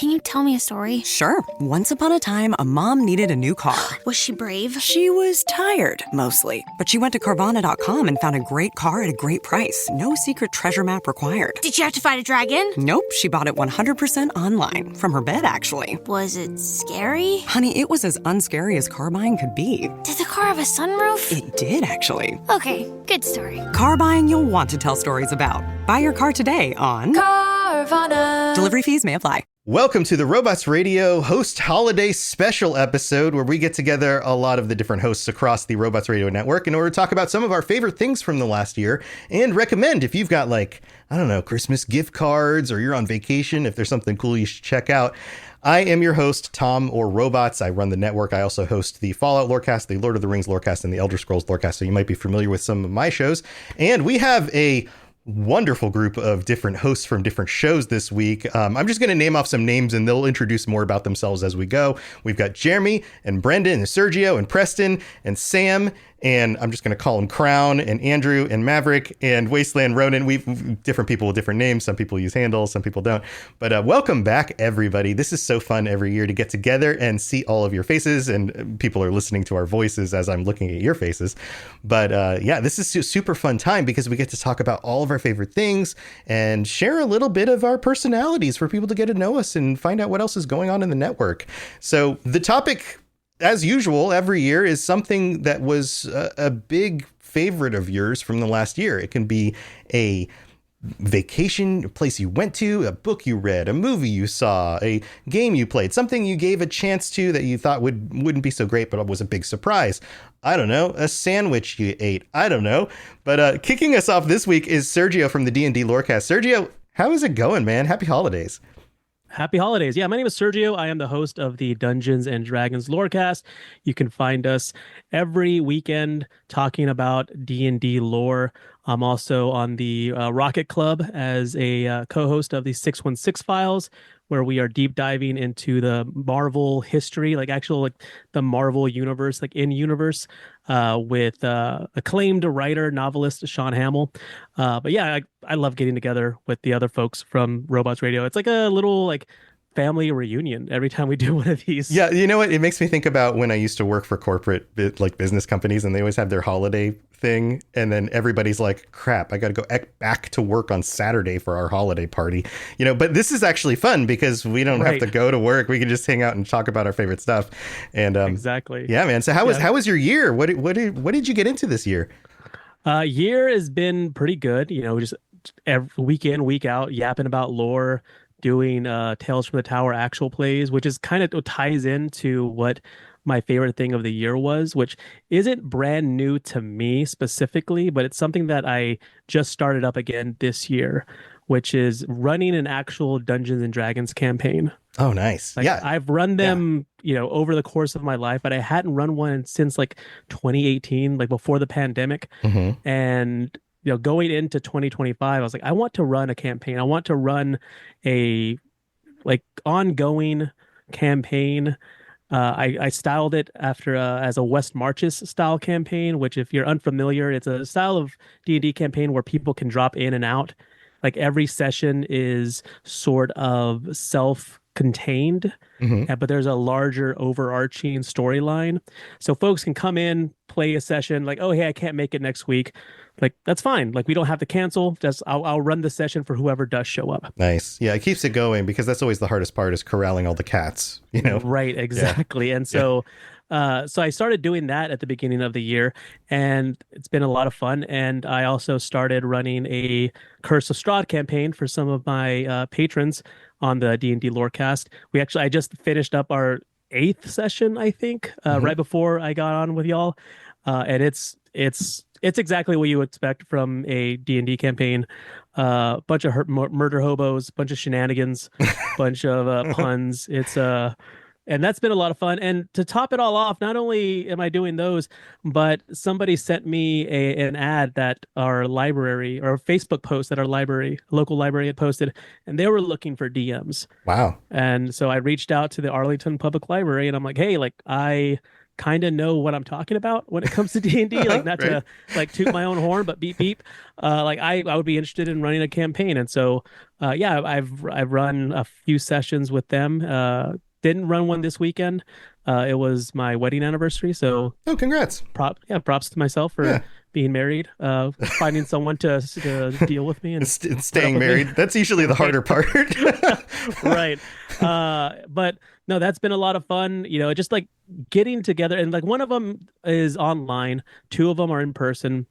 Can you tell me a story? Sure. Once upon a time, a mom needed a new car. Was she brave? She was tired, mostly. But she went to Carvana.com and found a great car at a great price. No secret treasure map required. Did she have to fight a dragon? Nope, she bought it 100% online. From her bed, actually. Was it scary? Honey, it was as unscary as car buying could be. Did the car have a sunroof? It did, actually. Okay, good story. Car buying you'll want to tell stories about. Buy your car today on Carvana. Delivery fees may apply. Welcome to the Robots Radio Host Holiday Special episode, where we get together a lot of the different hosts across the Robots Radio Network in order to talk about some of our favorite things from the last year and recommend if you've got, like, I don't know, Christmas gift cards or you're on vacation, if there's something cool you should check out. I am your host, Tom, or Robots. I run the network. I also host the Fallout Lorecast, the Lord of the Rings Lorecast, and the Elder Scrolls Lorecast, so you might be familiar with some of my shows. And we have a wonderful group of different hosts from different shows this week. I'm just going to name off some names and they'll introduce more about themselves as we go. We've got Jeremy and Brendan and Sergio and Preston and Sam, and I'm just going to call them Crown and Andrew and Maverick and Wasteland Ronan. We've different people with different names. Some people use handles, some people don't. But welcome back, everybody. This is so fun every year to get together and see all of your faces, and people are listening to our voices as I'm looking at your faces. But yeah, this is a super fun time because we get to talk about all of our favorite things and share a little bit of our personalities for people to get to know us and find out what else is going on in the network. So the topic, as usual, every year is something that was a big favorite of yours from the last year. It can be a vacation, a place you went to, a book you read, a movie you saw, a game you played, something you gave a chance to that you thought wouldn't be so great, but was a big surprise. I don't know, a sandwich you ate. I don't know. But kicking us off this week is Sergio from the D&D Lorecast. Sergio, how is it going, man? Happy holidays. Happy holidays. Yeah, my name is Sergio. I am the host of the Dungeons and Dragons Lorecast. You can find us every weekend talking about D&D lore. I'm also on the Rocket Club as a co-host of the 616 Files, where we are deep diving into the Marvel history, like the Marvel universe, like in universe, with acclaimed writer, novelist Sean Hamill. But yeah, I love getting together with the other folks from Robots Radio. It's like a little family reunion every time we do one of these. Yeah, you know what? It makes me think about when I used to work for corporate business companies, and they always have their holiday thing, and then everybody's like, crap, I got to go back to work on Saturday for our holiday party. But this is actually fun because we don't have to go to work. We can just hang out and talk about our favorite stuff. And exactly. Yeah, man. So how was your year? What did you get into this year? Year has been pretty good. Just every week in, week out, yapping about lore, doing Tales from the Tower actual plays, which is kind of ties into what my favorite thing of the year was, which isn't brand new to me specifically, but it's something that I just started up again this year, which is running an actual Dungeons and Dragons campaign. Oh, nice. Yeah. I've run them, over the course of my life, but I hadn't run one since 2018, before the pandemic. Mm-hmm. And going into 2025, I was like, I want to run a campaign. I want to run a ongoing campaign. I styled it after as a West Marches style campaign, which, if you're unfamiliar, it's a style of D&D campaign where people can drop in and out. Every session is sort of self-contained, mm-hmm. but there's a larger overarching storyline. So folks can come in, play a session, oh, hey, I can't make it next week. That's fine. We don't have to cancel. Just I'll run the session for whoever does show up. Nice. Yeah, it keeps it going because that's always the hardest part, is corralling all the cats, Right, exactly. Yeah. And so so I started doing that at the beginning of the year, and it's been a lot of fun. And I also started running a Curse of Strahd campaign for some of my patrons on the D&D Lorecast. I just finished up our 8th session, I think, mm-hmm. right before I got on with y'all. And it's exactly what you would expect from a D&D campaign. Bunch of murder hobos, bunch of shenanigans, bunch of puns. And that's been a lot of fun. And to top it all off, not only am I doing those, but somebody sent me an ad that our library, or a Facebook post that our local library had posted, and they were looking for DMs. Wow. And so I reached out to the Arlington Public Library, and I'm like, hey, I kind of know what I'm talking about when it comes to D&D, like not to like toot my own horn, but beep beep. Like I would be interested in running a campaign, and so yeah, I've run a few sessions with them. Didn't run one this weekend. It was my wedding anniversary, so Oh, congrats. props to myself for being married, finding someone to deal with me and Staying married. That's usually the harder part. right. But no, that's been a lot of fun. Just like getting together, and like one of them is online, two of them are in person.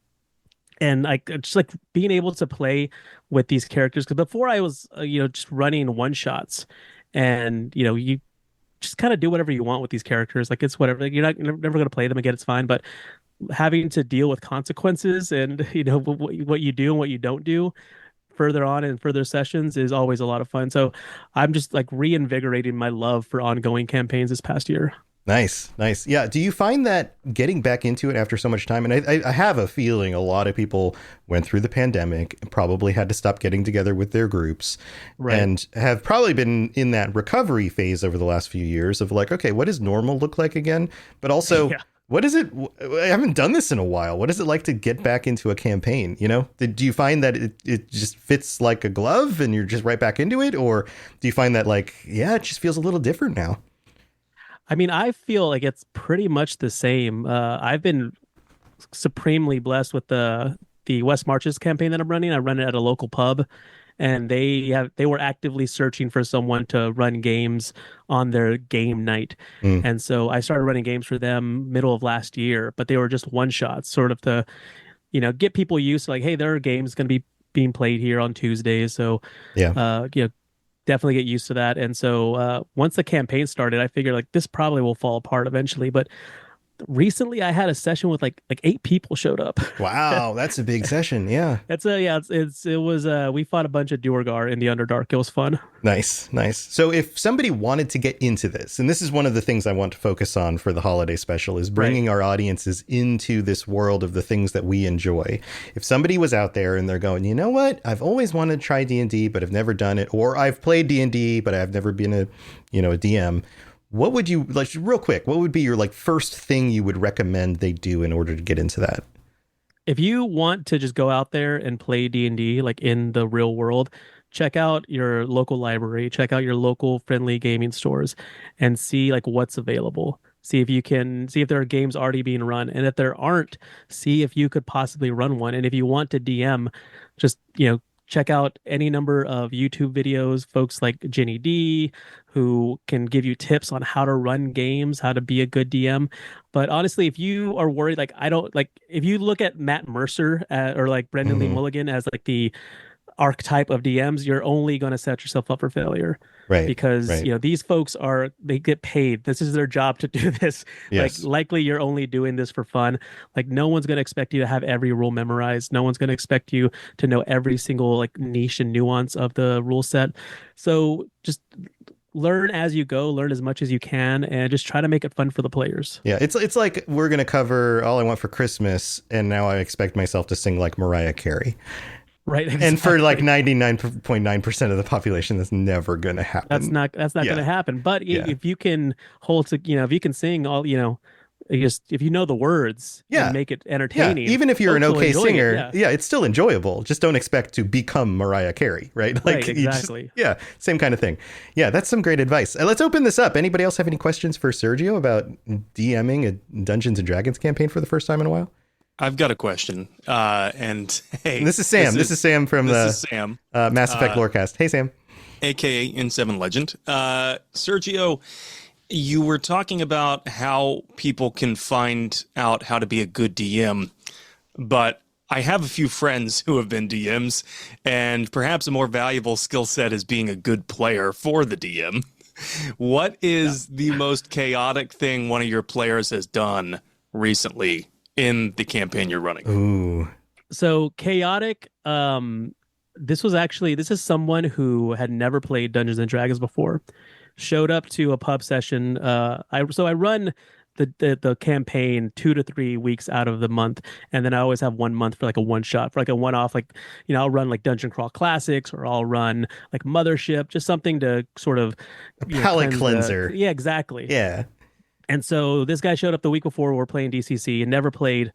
And like just like being able to play with these characters, because before I was just running one shots, and you just kind of do whatever you want with these characters. Like it's whatever. Like, you're never going to play them again. It's fine. But having to deal with consequences and what you do and what you don't do further on in further sessions is always a lot of fun. So I'm just like reinvigorating my love for ongoing campaigns this past year. Nice. Yeah. Do you find that getting back into it after so much time, and I have a feeling a lot of people went through the pandemic and probably had to stop getting together with their groups, and have probably been in that recovery phase over the last few years of like, okay, what does normal look like again? But also, what is it? I haven't done this in a while. What is it like to get back into a campaign? Do you find that it just fits like a glove and you're just right back into it? Or do you find that like, yeah, it just feels a little different now? I mean, I feel like it's pretty much the same. I've been supremely blessed with the West Marches campaign that I'm running. I run it at a local pub, and they were actively searching for someone to run games on their game night. And so I started running games for them middle of last year, but they were just one shots, sort of to get people used to like, hey, there are games going to be being played here on Tuesdays. So definitely get used to that. And so once the campaign started, I figured like this probably will fall apart eventually. But recently I had a session with like 8 people showed up. Wow, that's a big session. Yeah. It was we fought a bunch of Duergar in the Underdark. It was fun. Nice. So if somebody wanted to get into this, and this is one of the things I want to focus on for the holiday special, is bringing our audiences into this world of the things that we enjoy. If somebody was out there and they're going, you know what, I've always wanted to try D&D, but I've never done it, or I've played D&D, but I've never been a DM. What would you like, real quick, what would be your like first thing you would recommend they do in order to get into that? If you want to just go out there and play D&D like in the real world, check out your local library, check out your local friendly gaming stores, and see like what's available. See if there are games already being run, and if there aren't, see if you could possibly run one. And if you want to DM, just check out any number of YouTube videos, folks like Jenny D, who can give you tips on how to run games, how to be a good DM. But honestly, if you are worried, like if you look at Matt Mercer or like Brendan Lee Mulligan as like the archetype of DMs, you're only going to set yourself up for failure. Right. Because, these folks they get paid. This is their job to do this. Yes. Like likely you're only doing this for fun. Like no one's going to expect you to have every rule memorized. No one's going to expect you to know every single like niche and nuance of the rule set. So just learn as you go, learn as much as you can, and just try to make it fun for the players. Yeah. It's like we're going to cover All I Want for Christmas, and now I expect myself to sing like Mariah Carey. Right. Exactly. And for like 99.9% of the population, that's never going to happen. That's not going to happen. But if you can if you can sing all, if you know the words and make it entertaining. Yeah. Even if you're an okay singer, it, it's still enjoyable. Just don't expect to become Mariah Carey, right? Like, right, exactly. Same kind of thing. Yeah, that's some great advice. Let's open this up. Anybody else have any questions for Sergio about DMing a Dungeons and Dragons campaign for the first time in a while? I've got a question. And hey, this is Sam. This is Sam from the Mass Effect Lorecast. Hey, Sam. AKA N7 Legend. Sergio, you were talking about how people can find out how to be a good DM, but I have a few friends who have been DMs, and perhaps a more valuable skill set is being a good player for the DM. What is the most chaotic thing one of your players has done recently in the campaign you're running? Ooh. So chaotic. This is someone who had never played Dungeons and Dragons before. Showed up to a pub session. I run the campaign 2 to 3 weeks out of the month, and then I always have 1 month for like a one shot, for like a one off. Like I'll run like Dungeon Crawl Classics, or I'll run like Mothership, just something to sort of palate cleanser. Yeah, exactly. Yeah. And so this guy showed up the week before we were playing DCC and never played.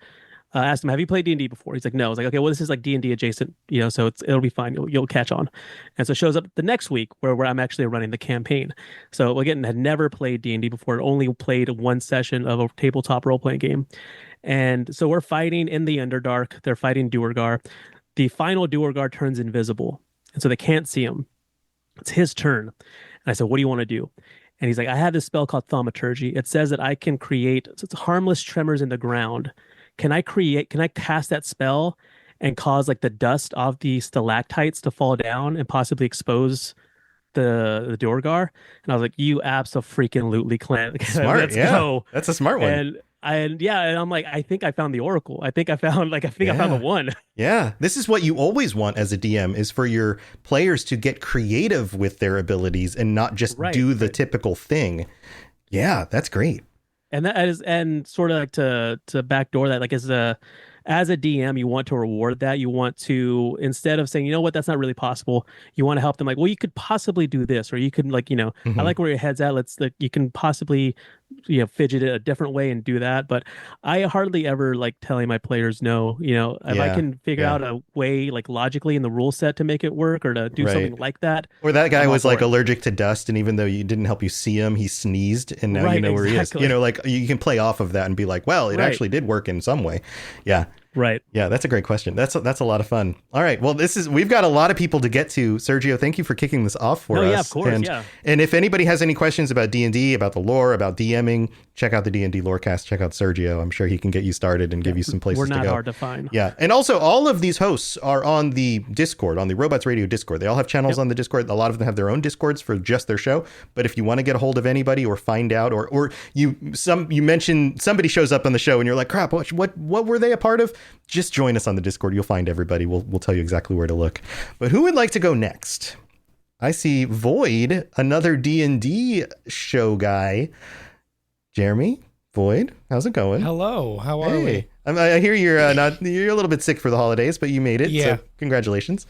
Asked him, "Have you played D&D before?" He's like, "No." I was like, "Okay, well, this is like D&D adjacent, so it'll be fine. You'll catch on." And so shows up the next week where I'm actually running the campaign. So again, had never played D&D before, only played one session of a tabletop role playing game. And so we're fighting in the Underdark. They're fighting Duergar. The final Duergar turns invisible, and so they can't see him. It's his turn. And I said, "What do you want to do?" And he's like, "I have this spell called Thaumaturgy. It says that I can create it's harmless tremors in the ground. Can I cast that spell and cause like the dust of the stalactites to fall down and possibly expose the Duergar?" And I was like, "You abso-freaking-lutely, Clint. Smart. Let's yeah. go." That's a smart one. And I'm like, I think I found the Oracle. I found the one. Yeah. This is what you always want as a DM, is for your players to get creative with their abilities and not just do the typical thing. Yeah, that's great. And that is, and sort of like to backdoor that, like as a DM, you want to reward that. You want to, instead of saying, "You know what, that's not really possible," you want to help them like, "Well, you could possibly do this," or you could I like where your head's at. You can possibly, fidget it a different way and do that. But I hardly ever like telling my players no. If I can figure out a way like logically in the rule set to make it work or to do something like that. Or that guy was like allergic to dust, and even though you didn't help you see him, he sneezed, and now you know where he is. Like you can play off of that and be like, "Well, it actually did work in some way." Yeah. Right. Yeah, that's a great question. That's a lot of fun. All right. Well, we've got a lot of people to get to. Sergio, thank you for kicking this off for us. Yeah, of course. And if anybody has any questions about D&D, about the lore, about DMing, check out the D&D Lorecast. Check out Sergio. I'm sure he can get you started and give you some places to go. We're not hard to find. Yeah. And also, all of these hosts are on the Discord, on the Robots Radio Discord. They all have channels on the Discord. A lot of them have their own Discords for just their show. But if you want to get a hold of anybody or find out, or you mention somebody shows up on the show and you're like, "Crap, what were they a part of?" Just join us on the Discord. You'll find everybody. We'll tell you exactly where to look. But who would like to go next? I see Void, another D&D show guy. Jeremy, Void, how's it going? Hello, how are we? I hear you're you're a little bit sick for the holidays, but you made it. Yeah. So congratulations.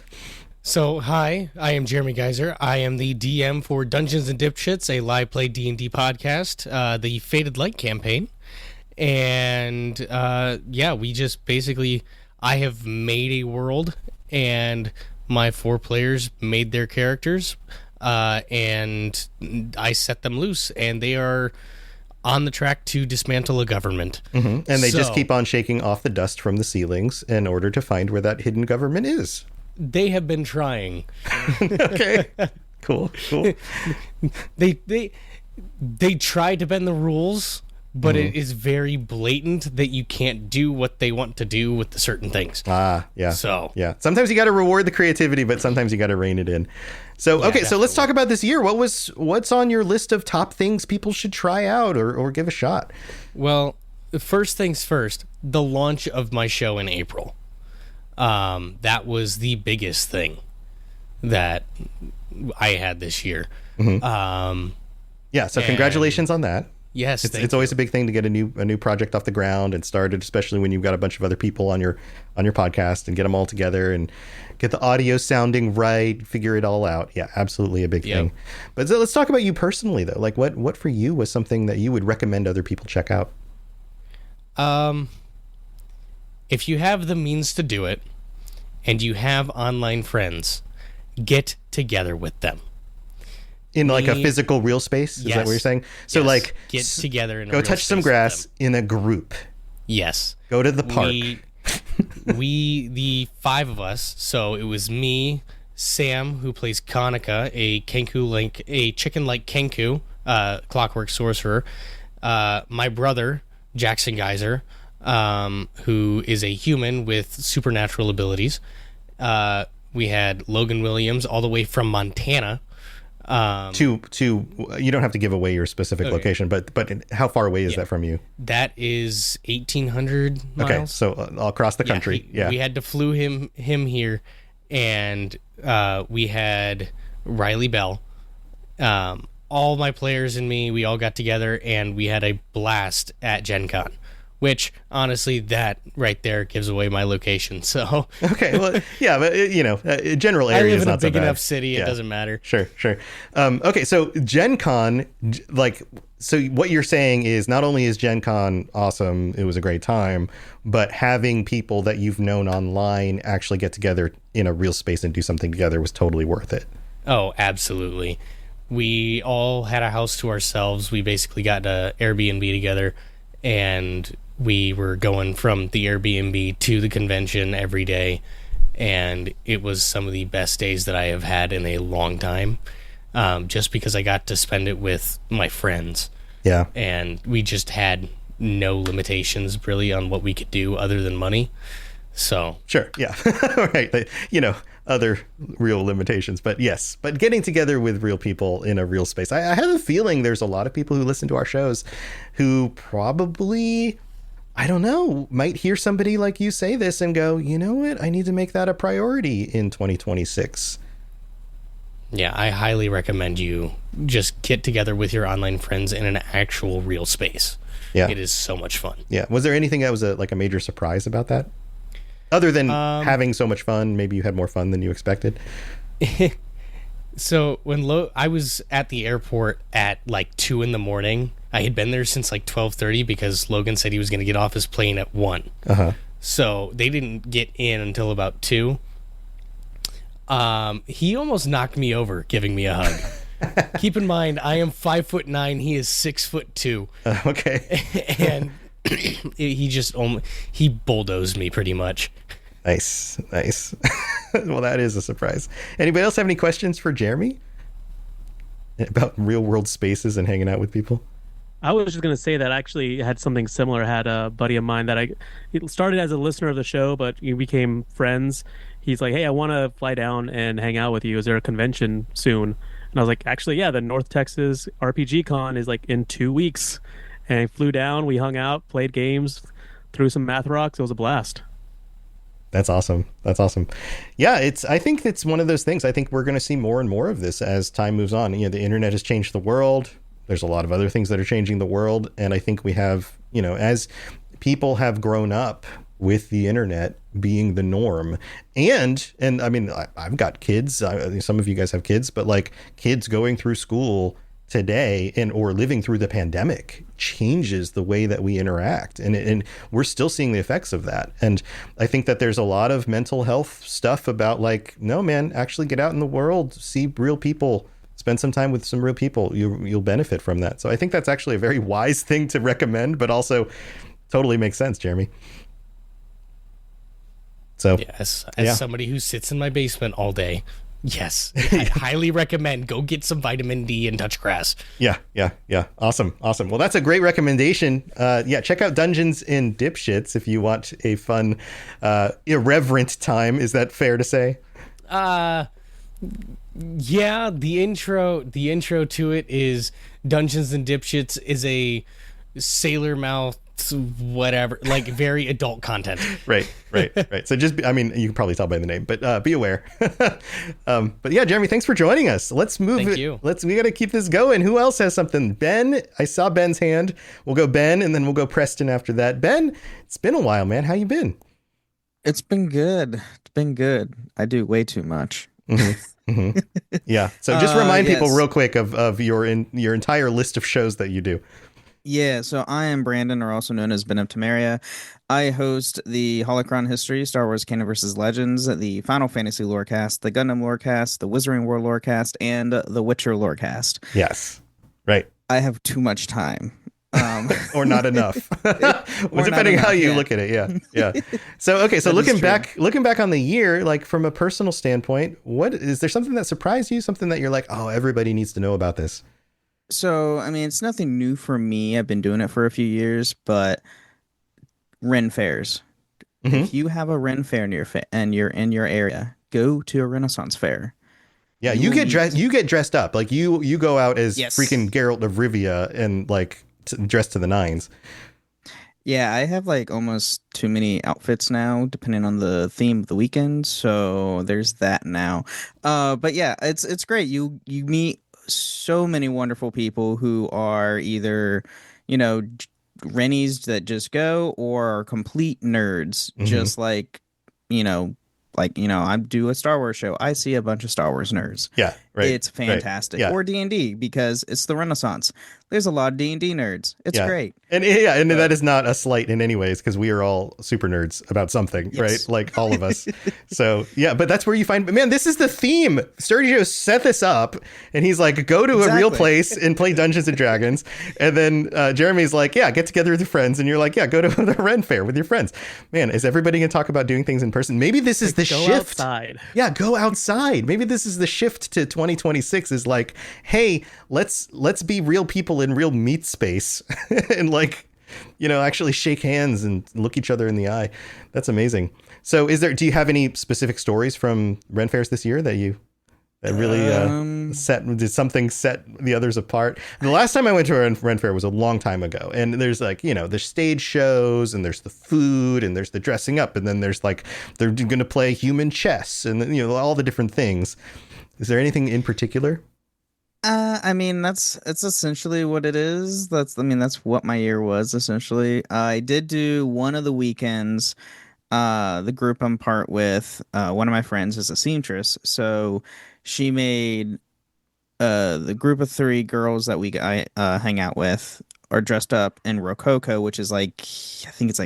So, hi, I am Jeremy Geyser. I am the DM for Dungeons and Dipshits, a live play D&D podcast, the Faded Light campaign. And we just basically, I have made a world, and my 4 players made their characters, and I set them loose, and they are on the track to dismantle a government. Mm-hmm. And they just keep on shaking off the dust from the ceilings in order to find where that hidden government is. They have been trying. Okay. Cool. They try to bend the rules, but it is very blatant that you can't do what they want to do with the certain things. Ah, yeah. So yeah, sometimes you got to reward the creativity, but sometimes you got to rein it in. So okay, so let's talk about this year. What's on your list of top things people should try out or give a shot? Well, first things first, the launch of my show in April. That was the biggest thing that I had this year. Mm-hmm. So congratulations on that. Yes, it's always a big thing to get a new project off the ground and started, especially when you've got a bunch of other people on your podcast, and get them all together and get the audio sounding right, figure it all out. Yeah, absolutely a big thing. But so let's talk about you personally, though. Like, what for you was something that you would recommend other people check out? If you have the means to do it, and you have online friends, get together with them. In like a physical real space? Is that what you're saying? So like get together and go touch some grass in a group. Yes. Go to the park. We the 5 of us, so it was me, Sam, who plays Kanika, a chicken-like Kenku, clockwork sorcerer, my brother, Jackson Geyser, who is a human with supernatural abilities. We had Logan Williams all the way from Montana. To you don't have to give away your specific location, but how far away is that from you? That is 1,800 miles. Okay, so across the country. We had to flew him here, and we had Riley Bell. All my players and me, we all got together, and we had a blast at Gen Con, which honestly, that right there gives away my location. So Okay, well, yeah, but general I area live is in a not so big bad. enough city; Yeah. it doesn't matter. Sure, sure. Okay, so Gen Con, so what you're saying is not only is Gen Con awesome, it was a great time, but having people that you've known online actually get together in a real space and do something together was totally worth it. Oh, absolutely. We all had a house to ourselves. We basically got a Airbnb together, and we were going from the Airbnb to the convention every day, and it was some of the best days that I have had in a long time, just because I got to spend it with my friends. Yeah. And we just had no limitations really on what we could do other than money. So Sure. Yeah. Right. Other real limitations, but yes, but getting together with real people in a real space. I have a feeling there's a lot of people who listen to our shows who probably, I don't know, might hear somebody like you say this and go, you know what? I need to make that a priority in 2026. yeah, I highly recommend you just get together with your online friends in an actual real space. Yeah. It is so much fun. Yeah. Was there anything that was a major surprise about that? Other than having so much fun, maybe you had more fun than you expected. So when I was at the airport at like 2 a.m, I had been there since like 12:30 because Logan said he was going to get off his plane at 1. Uh-huh. So they didn't get in until about 2. He almost knocked me over giving me a hug. Keep in mind, I am 5'9". He is 6'2", Okay. and he bulldozed me pretty much. Nice. Well, that is a surprise. Anybody else have any questions for Jeremy about real world spaces and hanging out with people? I was just going to say that I actually had something similar. I had a buddy of mine that he started as a listener of the show, but we became friends. He's like, hey, I want to fly down and hang out with you. Is there a convention soon? And I was like, actually, yeah, the North Texas RPG Con is like in 2 weeks. And I flew down, we hung out, played games, threw some math rocks. It was a blast. That's awesome. Yeah, I think it's one of those things. I think we're going to see more and more of this as time moves on. The internet has changed the world. There's a lot of other things that are changing the world. And I think we have, as people have grown up with the internet being the norm, and I mean, I've got kids. Some of you guys have kids, but like kids going through school today or living through the pandemic changes the way that we interact, and we're still seeing the effects of that. And I think that there's a lot of mental health stuff about like, no man, actually get out in the world, see real people, spend some time with some real people. You'll benefit from that. So I think that's actually a very wise thing to recommend, but also totally makes sense, Jeremy. So Yes, as somebody who sits in my basement all day, yes, I highly recommend go get some vitamin D and touch grass. Yeah. Awesome. Well, that's a great recommendation. Check out Dungeons and Dipshits if you want a fun, irreverent time. Is that fair to say? Yeah, the intro to it is Dungeons and Dipshits is a sailor mouth whatever, like very adult content. Right. So you can probably tell by the name, but be aware. But yeah, Jeremy, thanks for joining us. Let's move. Thank you. We got to keep this going. Who else has something? Ben, I saw Ben's hand. We'll go Ben, and then we'll go Preston after that. Ben, it's been a while, man. How you been? It's been good. I do way too much. Mm-hmm. Yeah. So just remind people yes. real quick of your entire list of shows that you do. Yeah, so I am Brandon, or also known as Ben of Temeria. I host the Holocron History, Star Wars Canon vs. Legends, the Final Fantasy Lorecast, the Gundam Lorecast, the Wizarding World Lorecast, and the Witcher Lorecast. Yes. Right. I have too much time. Or not enough. Depending how you look at it. Yeah. So looking back on the year, like from a personal standpoint, what is there something that surprised you? Something that you're like, oh, everybody needs to know about this? So, I mean, it's nothing new for me. I've been doing it for a few years, but Ren fairs. Mm-hmm. If you have a Ren fair and you're in your area, go to a Renaissance fair. Yeah, you get dressed up. Like you go out as Yes. freaking Geralt of Rivia and like dressed to the nines. Yeah, I have like almost too many outfits now, depending on the theme of the weekend. So there's that now. But yeah, it's great. You meet so many wonderful people who are either, Rennies that just go, or are complete nerds, just I do a Star Wars show. I see a bunch of Star Wars nerds. Yeah, right. It's fantastic. Right. Yeah. Or D&D, because it's the Renaissance. There's a lot of D&D nerds. It's great. And that is not a slight in any ways, because we are all super nerds about something, right? Like all of us. So yeah, but that's where you find, man, this is the theme. Sergio set this up, and he's like, go to a real place and play Dungeons and Dragons. And then Jeremy's like, yeah, get together with your friends. And you're like, yeah, go to the Ren Fair with your friends. Man, is everybody going to talk about doing things in person? Maybe this is the shift. Outside. Yeah, go outside. Maybe this is the shift to 2026 is like, hey, let's be real people in real meat space and actually shake hands and look each other in the eye. That's amazing. So do you have any specific stories from Ren Fairs this year that really did something set the others apart? The last time I went to a Ren Fair was a long time ago, and there's there's stage shows, and there's the food, and there's the dressing up, and then there's they're going to play human chess, and all the different things. Is there anything in particular? It's essentially what it is. That's what my year was essentially. I did do one of the weekends. The group I'm part with, one of my friends is a seamstress, so she made the group of 3 girls that I hang out with are dressed up in Rococo, which is I think it's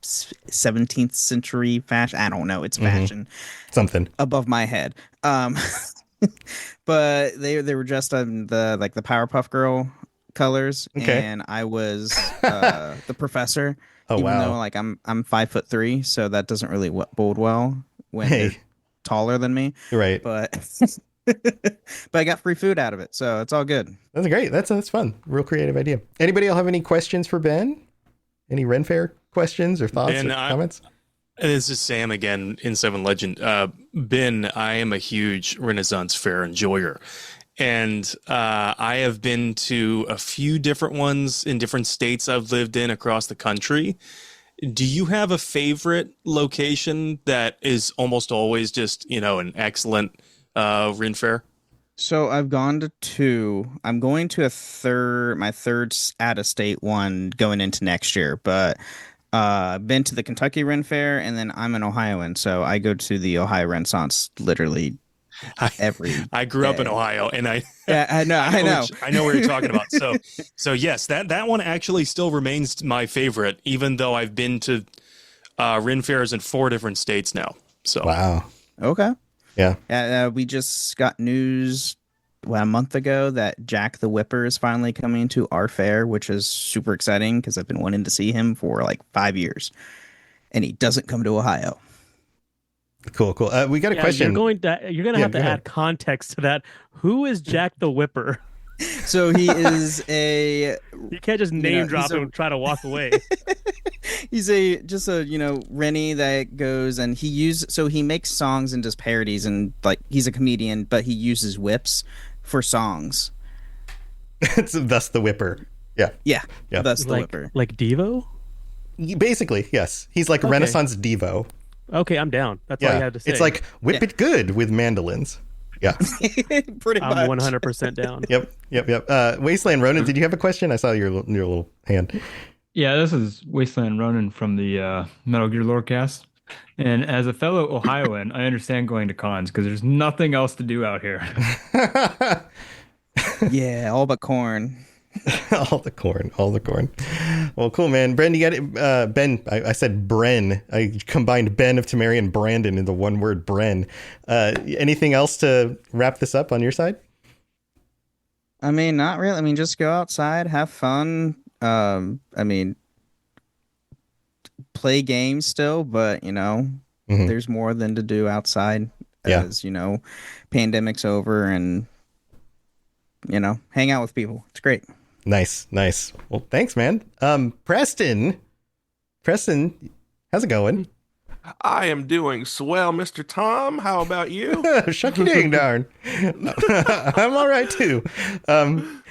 17th century fashion. I don't know, it's fashion. Something above my head. But they were dressed in the Powerpuff Girl colors, and I was the professor. Oh, even wow. though I'm 5'3", so that doesn't really bode well when they're taller than me. Right. But I got free food out of it, so it's all good. That's great. That's fun. Real creative idea. Anybody else have any questions for Ben? Any Ren Fair questions or thoughts or comments? This is Sam again in Seven Legend. Ben, I am a huge Renaissance Fair enjoyer. And I have been to a few different ones in different states I've lived in across the country. Do you have a favorite location that is almost always just, an excellent Ren Fair? So I've gone to 2. I'm going to my third out-of-state one going into next year. But been to the Kentucky Ren Fair, and then I'm an Ohioan, so I go to the Ohio Renaissance literally I grew up in Ohio, and I know I know what you're talking about. So yes, that one actually still remains my favorite, even though I've been to Ren Fairs in 4 different states now. So wow, okay, yeah. We just got news a month ago that Jack the Whipper is finally coming to our fair, which is super exciting because I've been wanting to see him for 5 years, and he doesn't come to Ohio. Cool. We got a question. You're going to have to add context to that. Who is Jack the Whipper? So he is You can't just name drop him and try to walk away. He's a Rennie that goes and he makes songs and does parodies, and he's a comedian, but he uses whips for songs. Thus the Whipper. Yeah. Thus the Whipper. Like Devo? Basically, yes. He's like Renaissance Devo. Okay, I'm down. That's all you have to say. It's like Whip It Good with mandolins. Yeah. Pretty much. I'm 100% down. Yep. Wasteland Ronan, did you have a question? I saw your little hand. Yeah, this is Wasteland Ronan from the Metal Gear Lorecast. And as a fellow Ohioan, I understand going to cons because there's nothing else to do out here. Yeah, all but corn. all the corn. Well, cool, man. Bren, you got it. Ben, I said Bren. I combined Ben of Tamari and Brandon into one word, Bren. Anything else to wrap this up on your side? Not really. Just go outside, have fun. Play games still, but there's more than to do outside as pandemic's over, and hang out with people. It's great. Nice. Well, thanks, man. Preston, how's it going? I am doing swell, Mr. Tom. How about you? Shucky dang darn. I'm all right too.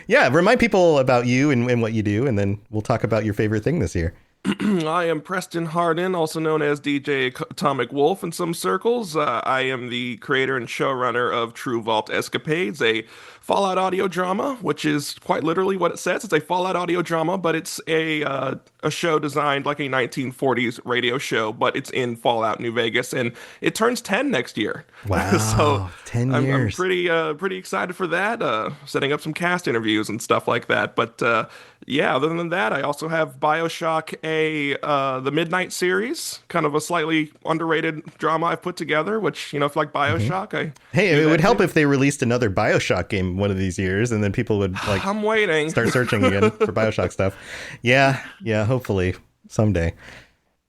Remind people about you and what you do, and then we'll talk about your favorite thing this year. I am Preston Hardin, also known as DJ Atomic Wolf in some circles. I am the creator and showrunner of True Vault Escapades, a Fallout audio drama, which is quite literally what it says. It's a Fallout audio drama, but it's a show designed like a 1940s radio show, but it's in Fallout New Vegas, and it turns 10 next year. Wow, So 10 I'm years. pretty excited for that. Setting up some cast interviews and stuff like that. But yeah, other than that, I also have BioShock, the Midnight series, kind of a slightly underrated drama I've put together. Which, if you like BioShock, Hey, do it that would help too. if they released another BioShock game one of these years, and then people would I'm waiting. start searching again for BioShock stuff. Yeah, hopefully someday.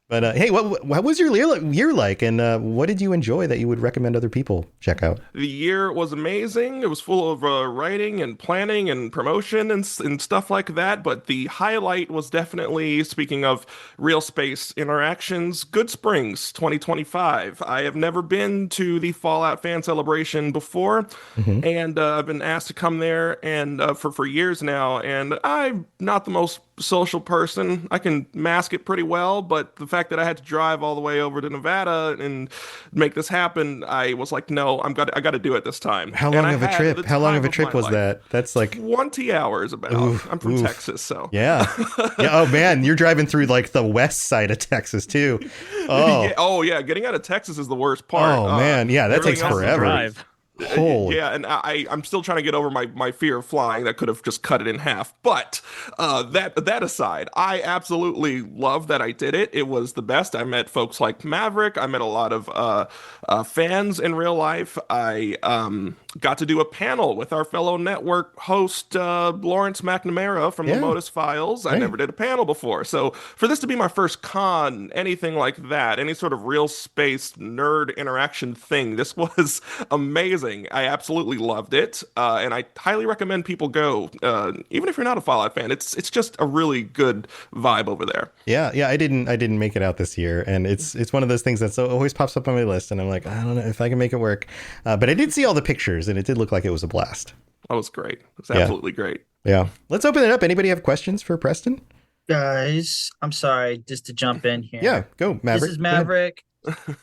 But hey, what was your year like, and what did you enjoy that you would recommend other people check out? The year was amazing. It was full of writing and planning and promotion and stuff like that. But the highlight was definitely, speaking of real space interactions, Good Springs 2025. I have never been to the Fallout fan celebration before, and I've been asked to come there and for years now. And I'm not the most social person. I can mask it pretty well, but the fact that I had to drive all the way over to Nevada and make this happen, I was like, no, I got to do it this time. How And long I of a had trip? the How long time of a trip my was life. that? That's like 20 hours about. Oof, I'm from oof. Texas, so. yeah. Oh man, you're driving through like the west side of Texas too. Oh, Yeah, oh yeah, getting out of Texas is the worst part. Oh, man. Yeah, that takes everything else is forever. great. Drive. Holy. Yeah, and I'm still trying to get over my fear of flying. That could have just cut it in half. But that aside, I absolutely love that I did it. It was the best. I met folks like Maverick. I met a lot of fans in real life. I got to do a panel with our fellow network host Lawrence McNamara from Yeah. the Modus Files. I Right. never did a panel before, so for this to be my first con, anything like that, any sort of real space nerd interaction thing, this was amazing. I absolutely loved it, and I highly recommend people go. Even if you're not a Fallout fan, it's just a really good vibe over there. Yeah, I didn't make it out this year, and it's one of those things that always pops up on my list, and I'm like, I don't know if I can make it work. But I did see all the pictures, and it did look like it was a blast. That was great. It was Yeah. absolutely great. Yeah, let's open it up. Anybody have questions for Preston? Guys, I'm sorry, just to jump in here. Yeah, go Maverick. This is Go ahead. Maverick.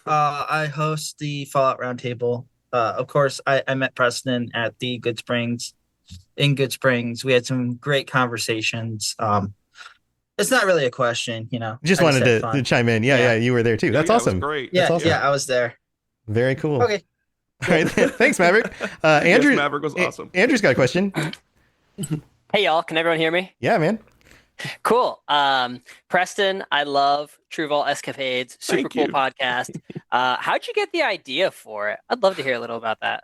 I host the Fallout Roundtable. Of course, I met Preston at the Good Springs. In Good Springs, we had some great conversations. It's not really a question, Just I wanted had to fun. chime in. Yeah, you were there too. That's Yeah, awesome. It was great. Yeah, That's awesome. yeah, I was there. Very cool. Okay. All right, thanks, Maverick. Andrew, Yes, Maverick was awesome. Andrew's got a question. Hey y'all, can everyone hear me? Yeah, man. Cool. Preston, I love True Vault Escapades. Super Thank cool you. podcast. How'd you get the idea for it? I'd love to hear a little about that.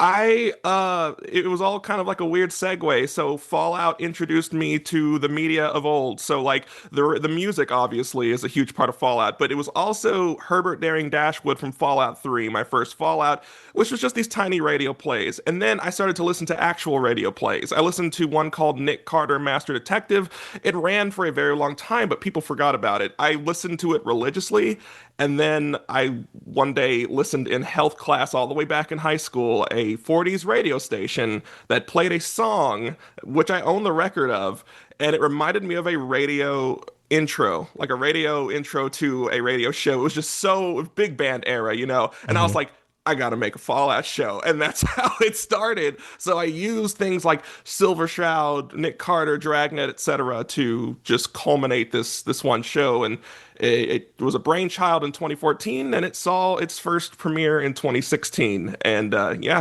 It was all kind of like a weird segue. So Fallout introduced me to the media of old. So like the music obviously is a huge part of Fallout, but it was also Herbert Daring Dashwood from Fallout 3, my first Fallout, which was just these tiny radio plays. And then I started to listen to actual radio plays. I listened to one called Nick Carter, Master Detective. It ran for a very long time, but people forgot about it. I listened to it religiously, and then I one day listened in health class all the way back in high school, a 40s radio station that played a song, which I own the record of, and it reminded me of a radio intro, like a radio intro to a radio show. It was just so big band era, And I was like, I gotta make a Fallout show, and that's how it started. So I used things like Silver Shroud, Nick Carter, Dragnet, etc., to just culminate this one show. And it was a brainchild in 2014, and it saw its first premiere in 2016. And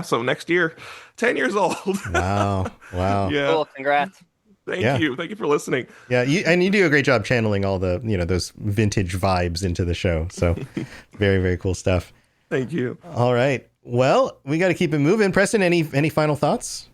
so next year, 10 years old. Wow. Yeah. Cool. Congrats. Yeah. Thank you for listening. Yeah, you do a great job channeling all the those vintage vibes into the show. So very, very cool stuff. Thank you. All right. Well, we got to keep it moving. Preston, any final thoughts?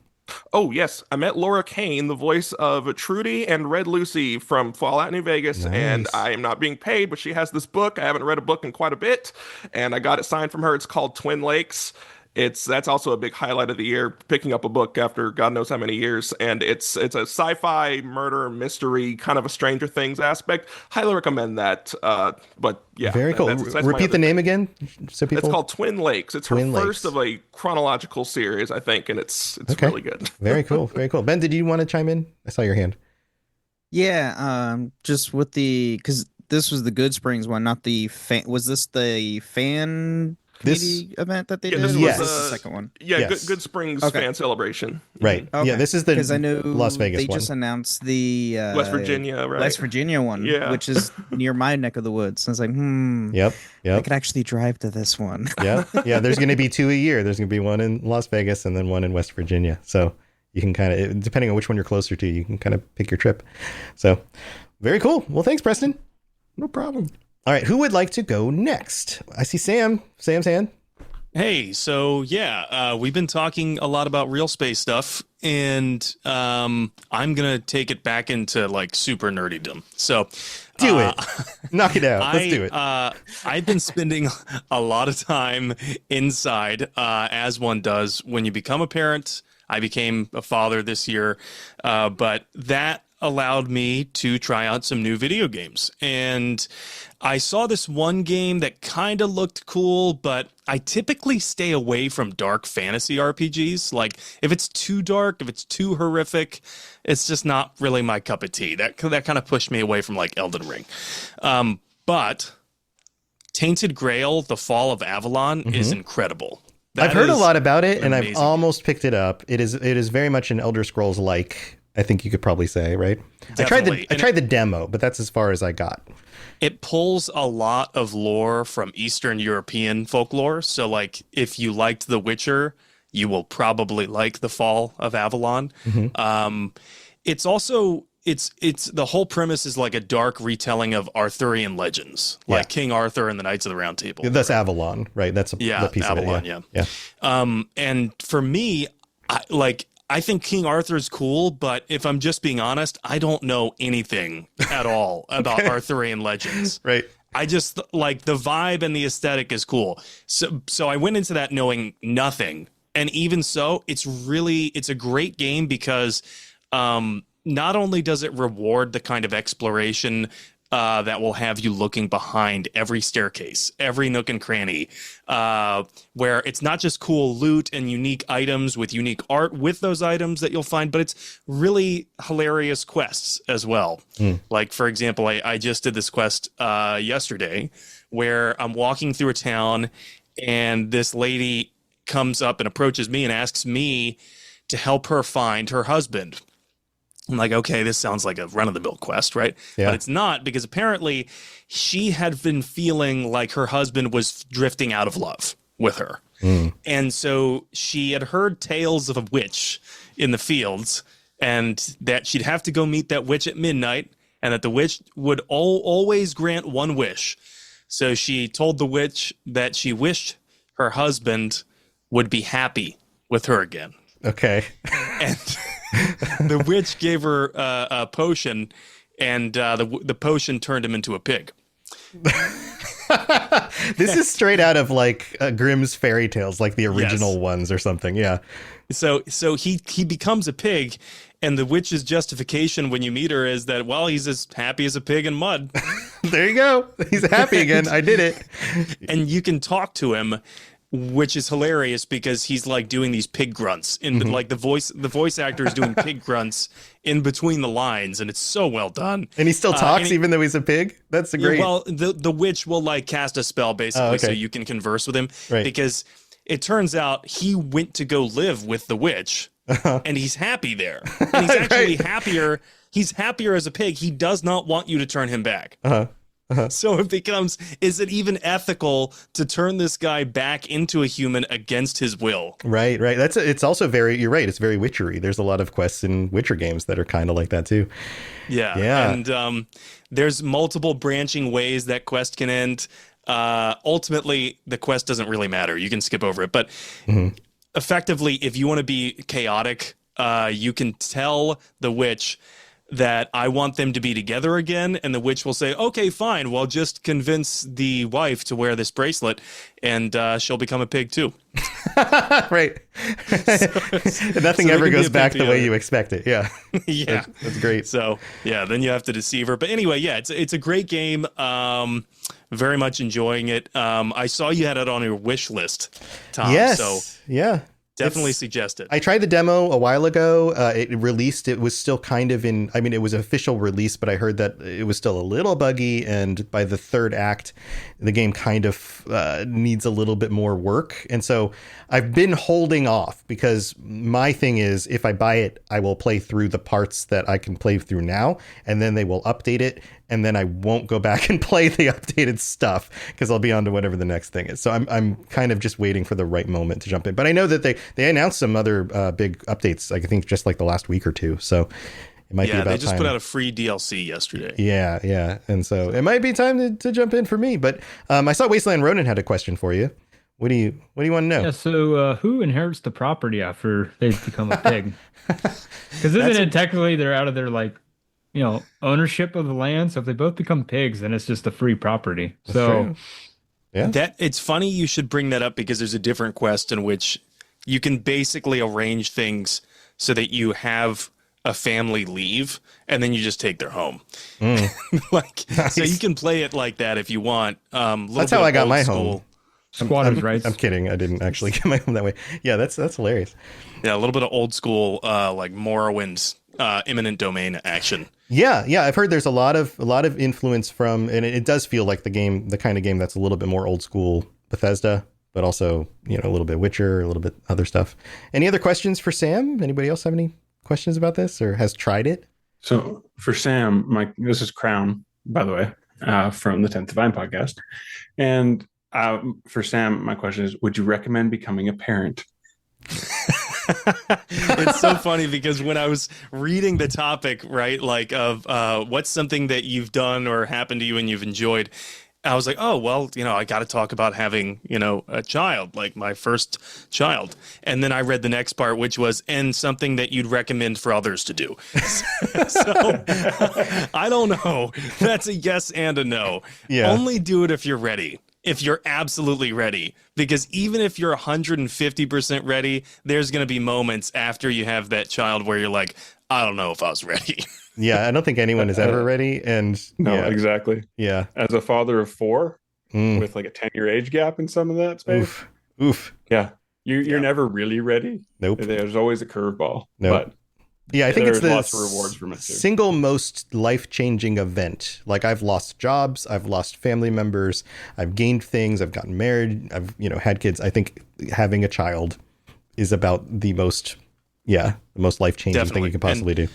Oh, yes. I met Laura Kane, the voice of Trudy and Red Lucy from Fallout New Vegas, and Nice. I am not being paid, but she has this book. I haven't read a book in quite a bit, and I got it signed from her. It's called Twin Lakes. That's also a big highlight of the year, picking up a book after God knows how many years, and it's a sci-fi murder mystery, kind of a Stranger Things aspect. Highly recommend that. But yeah, Very cool. that's my Repeat other the name thing. again, so people. It's called Twin Lakes. It's Twin her Lakes. first of a chronological series, I think, and it's Okay. really good. Very cool. Very cool. Ben, did you want to chime in? I saw your hand. Yeah, just with because this was the Good Springs one, not the fan. Was this the fan This- community event that they Yeah, did? this or Yes. was this the second one? Yeah, Yes. Good Springs Okay. fan celebration. Right. Okay. Yeah, this is the Because I know Las Vegas they one. just announced the West Virginia, right? West Virginia one, Yeah. which is near my neck of the woods. I was like, Yep. I Yep. could actually drive to this one. Yeah. Yeah. There's going to be 2 a year. There's going to be one in Las Vegas and then one in West Virginia. So you can kind of, depending on which one you're closer to, you can kind of pick your trip. So very cool. Well, thanks, Preston. No problem. All right. Who would like to go next? I see Sam. Sam's hand. Hey, so yeah, we've been talking a lot about real space stuff, and I'm gonna take it back into like super nerdydom. So Do it. Knock it out. Let's do it. I've been spending a lot of time inside, as one does when you become a parent. I became a father this year, but that allowed me to try out some new video games. And I saw this one game that kind of looked cool, but I typically stay away from dark fantasy RPGs. Like, if it's too dark, if it's too horrific, it's just not really my cup of tea. That kind of pushed me away from, like, Elden Ring. But Tainted Grail, The Fall of Avalon, is incredible. I've heard a lot about it, and I've amazing. almost picked it up. It is very much an Elder Scrolls like. I think you could probably say, right? Definitely. I tried the demo, but that's as far as I got. It pulls a lot of lore from Eastern European folklore. So, like, if you liked The Witcher, you will probably like The Fall of Avalon. It's also it's the whole premise is like a dark retelling of Arthurian legends, like King Arthur and the Knights of the Round Table. That's Avalon, right? That's a piece Avalon, of it. Yeah. And for me, I think King Arthur is cool, but if I'm just being honest, I don't know anything at all about Arthurian legends. Right. I just like the vibe and the aesthetic is cool. So I went into that knowing nothing. And even so, it's a great game because not only does it reward the kind of exploration that will have you looking behind every staircase, every nook and cranny, where it's not just cool loot and unique items with unique art with those items that you'll find, but it's really hilarious quests as well. Like, for example, I just did this quest yesterday where I'm walking through a town and this lady comes up and approaches me and asks me to help her find her husband. I'm like, okay, this sounds like a run-of-the-mill quest, right? Yeah. But it's not, because apparently she had been feeling like her husband was drifting out of love with her. And so she had heard tales of a witch in the fields and that she'd have to go meet that witch at midnight and that the witch would always grant one wish. So she told the witch that she wished her husband would be happy with her again. Okay. And the witch gave her a potion, and the potion turned him into a pig. This is straight out of like Grimm's fairy tales, like the original ones or something. Yeah. So he becomes a pig, and the witch's justification when you meet her is that, well, he's as happy as a pig in mud. There you go. He's happy again. I did it. And you can talk to him, which is hilarious because he's like doing these pig grunts in like the voice actor is doing pig grunts in between the lines, and it's so well done. And he still talks even though he's a pig. That's a great. Well, the witch will like cast a spell basically so okay. you can converse with him, Right. because it turns out he went to go live with the witch and he's happy there. And he's actually happier. He's happier as a pig. He does not want you to turn him back. So it becomes, is it even ethical to turn this guy back into a human against his will? Right. It's also you're right. It's very witchery. There's a lot of quests in Witcher games that are kind of like that too. Yeah. And there's multiple branching ways that quest can end. Ultimately, the quest doesn't really matter. You can skip over it. But effectively, if you want to be chaotic, you can tell the witch that I want them to be together again, and the witch will say, okay, fine, well, just convince the wife to wear this bracelet, and she'll become a pig too. Right. Nothing ever goes back the way you expect it. Yeah. Yeah. That's great. So, yeah, then you have to deceive her. But anyway, yeah, it's a great game. Very much enjoying it. I saw you had it on your wish list, Tom. Yes. So yeah. Definitely suggest it. I tried the demo a while ago. It released. It was still kind of in. I mean, it was an official release, but I heard that it was still a little buggy. And by the third act, the game kind of needs a little bit more work. And so I've been holding off because my thing is, if I buy it, I will play through the parts that I can play through now, and then they will update it. And then I won't go back and play the updated stuff because I'll be on to whatever the next thing is. So I'm kind of just waiting for the right moment to jump in. But I know that they announced some other big updates, like I think just like the last week or two. So it might be about time. Yeah, they just put out a free DLC yesterday. Yeah. And so it might be time to jump in for me. But I saw Wasteland Ronin had a question for you. What do you want to know? Yeah, so who inherits the property after they become a pig? Because isn't it technically they're out of their ownership of the land? So if they both become pigs, then it's just a free property. So yeah, it's funny you should bring that up because there's a different quest in which you can basically arrange things so that you have a family leave and then you just take their home. Nice. So you can play it like that if you want. That's how I got my home. Squatters' rights. I'm kidding. I didn't actually get my home that way. Yeah, that's hilarious. Yeah, a little bit of old school like Morrowind imminent domain action. Yeah, I've heard there's a lot of influence from, and it does feel like the kind of game that's a little bit more old school Bethesda, but also a little bit Witcher, a little bit other stuff. Any other questions for Sam? Anybody else have any questions about this or has tried it? So for Sam, this is Crown, by the way, from the 10th Divine podcast, and for Sam, my question is: would you recommend becoming a parent? It's so funny because when I was reading the topic, right, like of what's something that you've done or happened to you and you've enjoyed, I was like, oh, well, I got to talk about having, a child, like my first child. And then I read the next part, which was, and something that you'd recommend for others to do. So I don't know. That's a yes and a no. Yeah. Only do it if you're ready. If you're absolutely ready, because even if you're 150% ready, there's going to be moments after you have that child where you're like, I don't know if I was ready. Yeah, I don't think anyone is ever ready. And no, exactly. Yeah. As a father of 4 with like a 10-year age gap in some of that space. Oof. Yeah. You're never really ready. Nope. There's always a curveball. Nope. But yeah, I think it's the lots of rewards from it too. Single most life-changing event. Like I've lost jobs, I've lost family members, I've gained things, I've gotten married, I've had kids. I think having a child is about the most life-changing thing you can possibly do.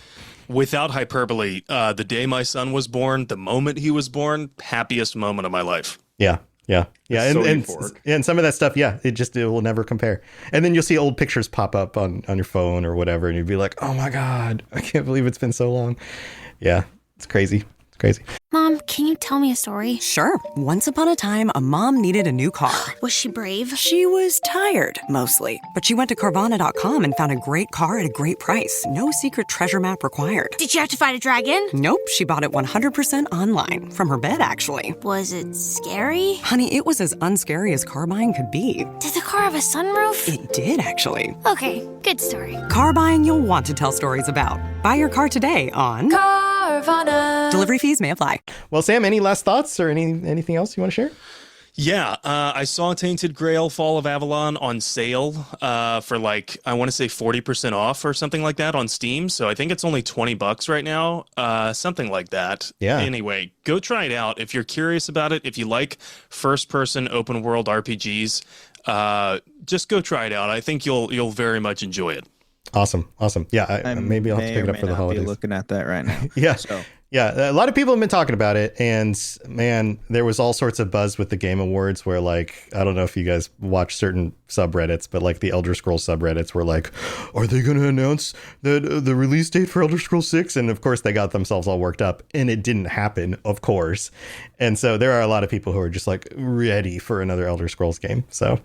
Without hyperbole, the day my son was born, the moment he was born, happiest moment of my life. Yeah. So and some of that stuff, it will never compare. And then you'll see old pictures pop up on your phone or whatever, and you'd be like, oh my God, I can't believe it's been so long. Yeah, it's crazy. It's crazy. Mom, can you tell me a story? Sure. Once upon a time, a mom needed a new car. Was she brave? She was tired, mostly. But she went to Carvana.com and found a great car at a great price. No secret treasure map required. Did you have to fight a dragon? Nope, she bought it 100% online. From her bed, actually. Was it scary? Honey, it was as unscary as car buying could be. Did the car have a sunroof? It did, actually. Okay, good story. Car buying you'll want to tell stories about. Buy your car today on Carvana. Delivery fees may apply. Well, Sam, any last thoughts or anything else you want to share? Yeah, I saw Tainted Grail Fall of Avalon on sale for I want to say 40% off or something like that on Steam. So I think it's only $20 right now, something like that. Yeah. Anyway, go try it out. If you're curious about it, if you like first-person open world RPGs, just go try it out. I think you'll very much enjoy it. Awesome. Yeah, maybe I'll have to pick it up for the holidays. Be looking at that right now. Yeah. So. Yeah, a lot of people have been talking about it, and man, there was all sorts of buzz with the Game Awards where I don't know if you guys watch certain subreddits, but the Elder Scrolls subreddits were like, are they going to announce the release date for Elder Scrolls 6? And of course they got themselves all worked up, and it didn't happen, of course. And so there are a lot of people who are just ready for another Elder Scrolls game. So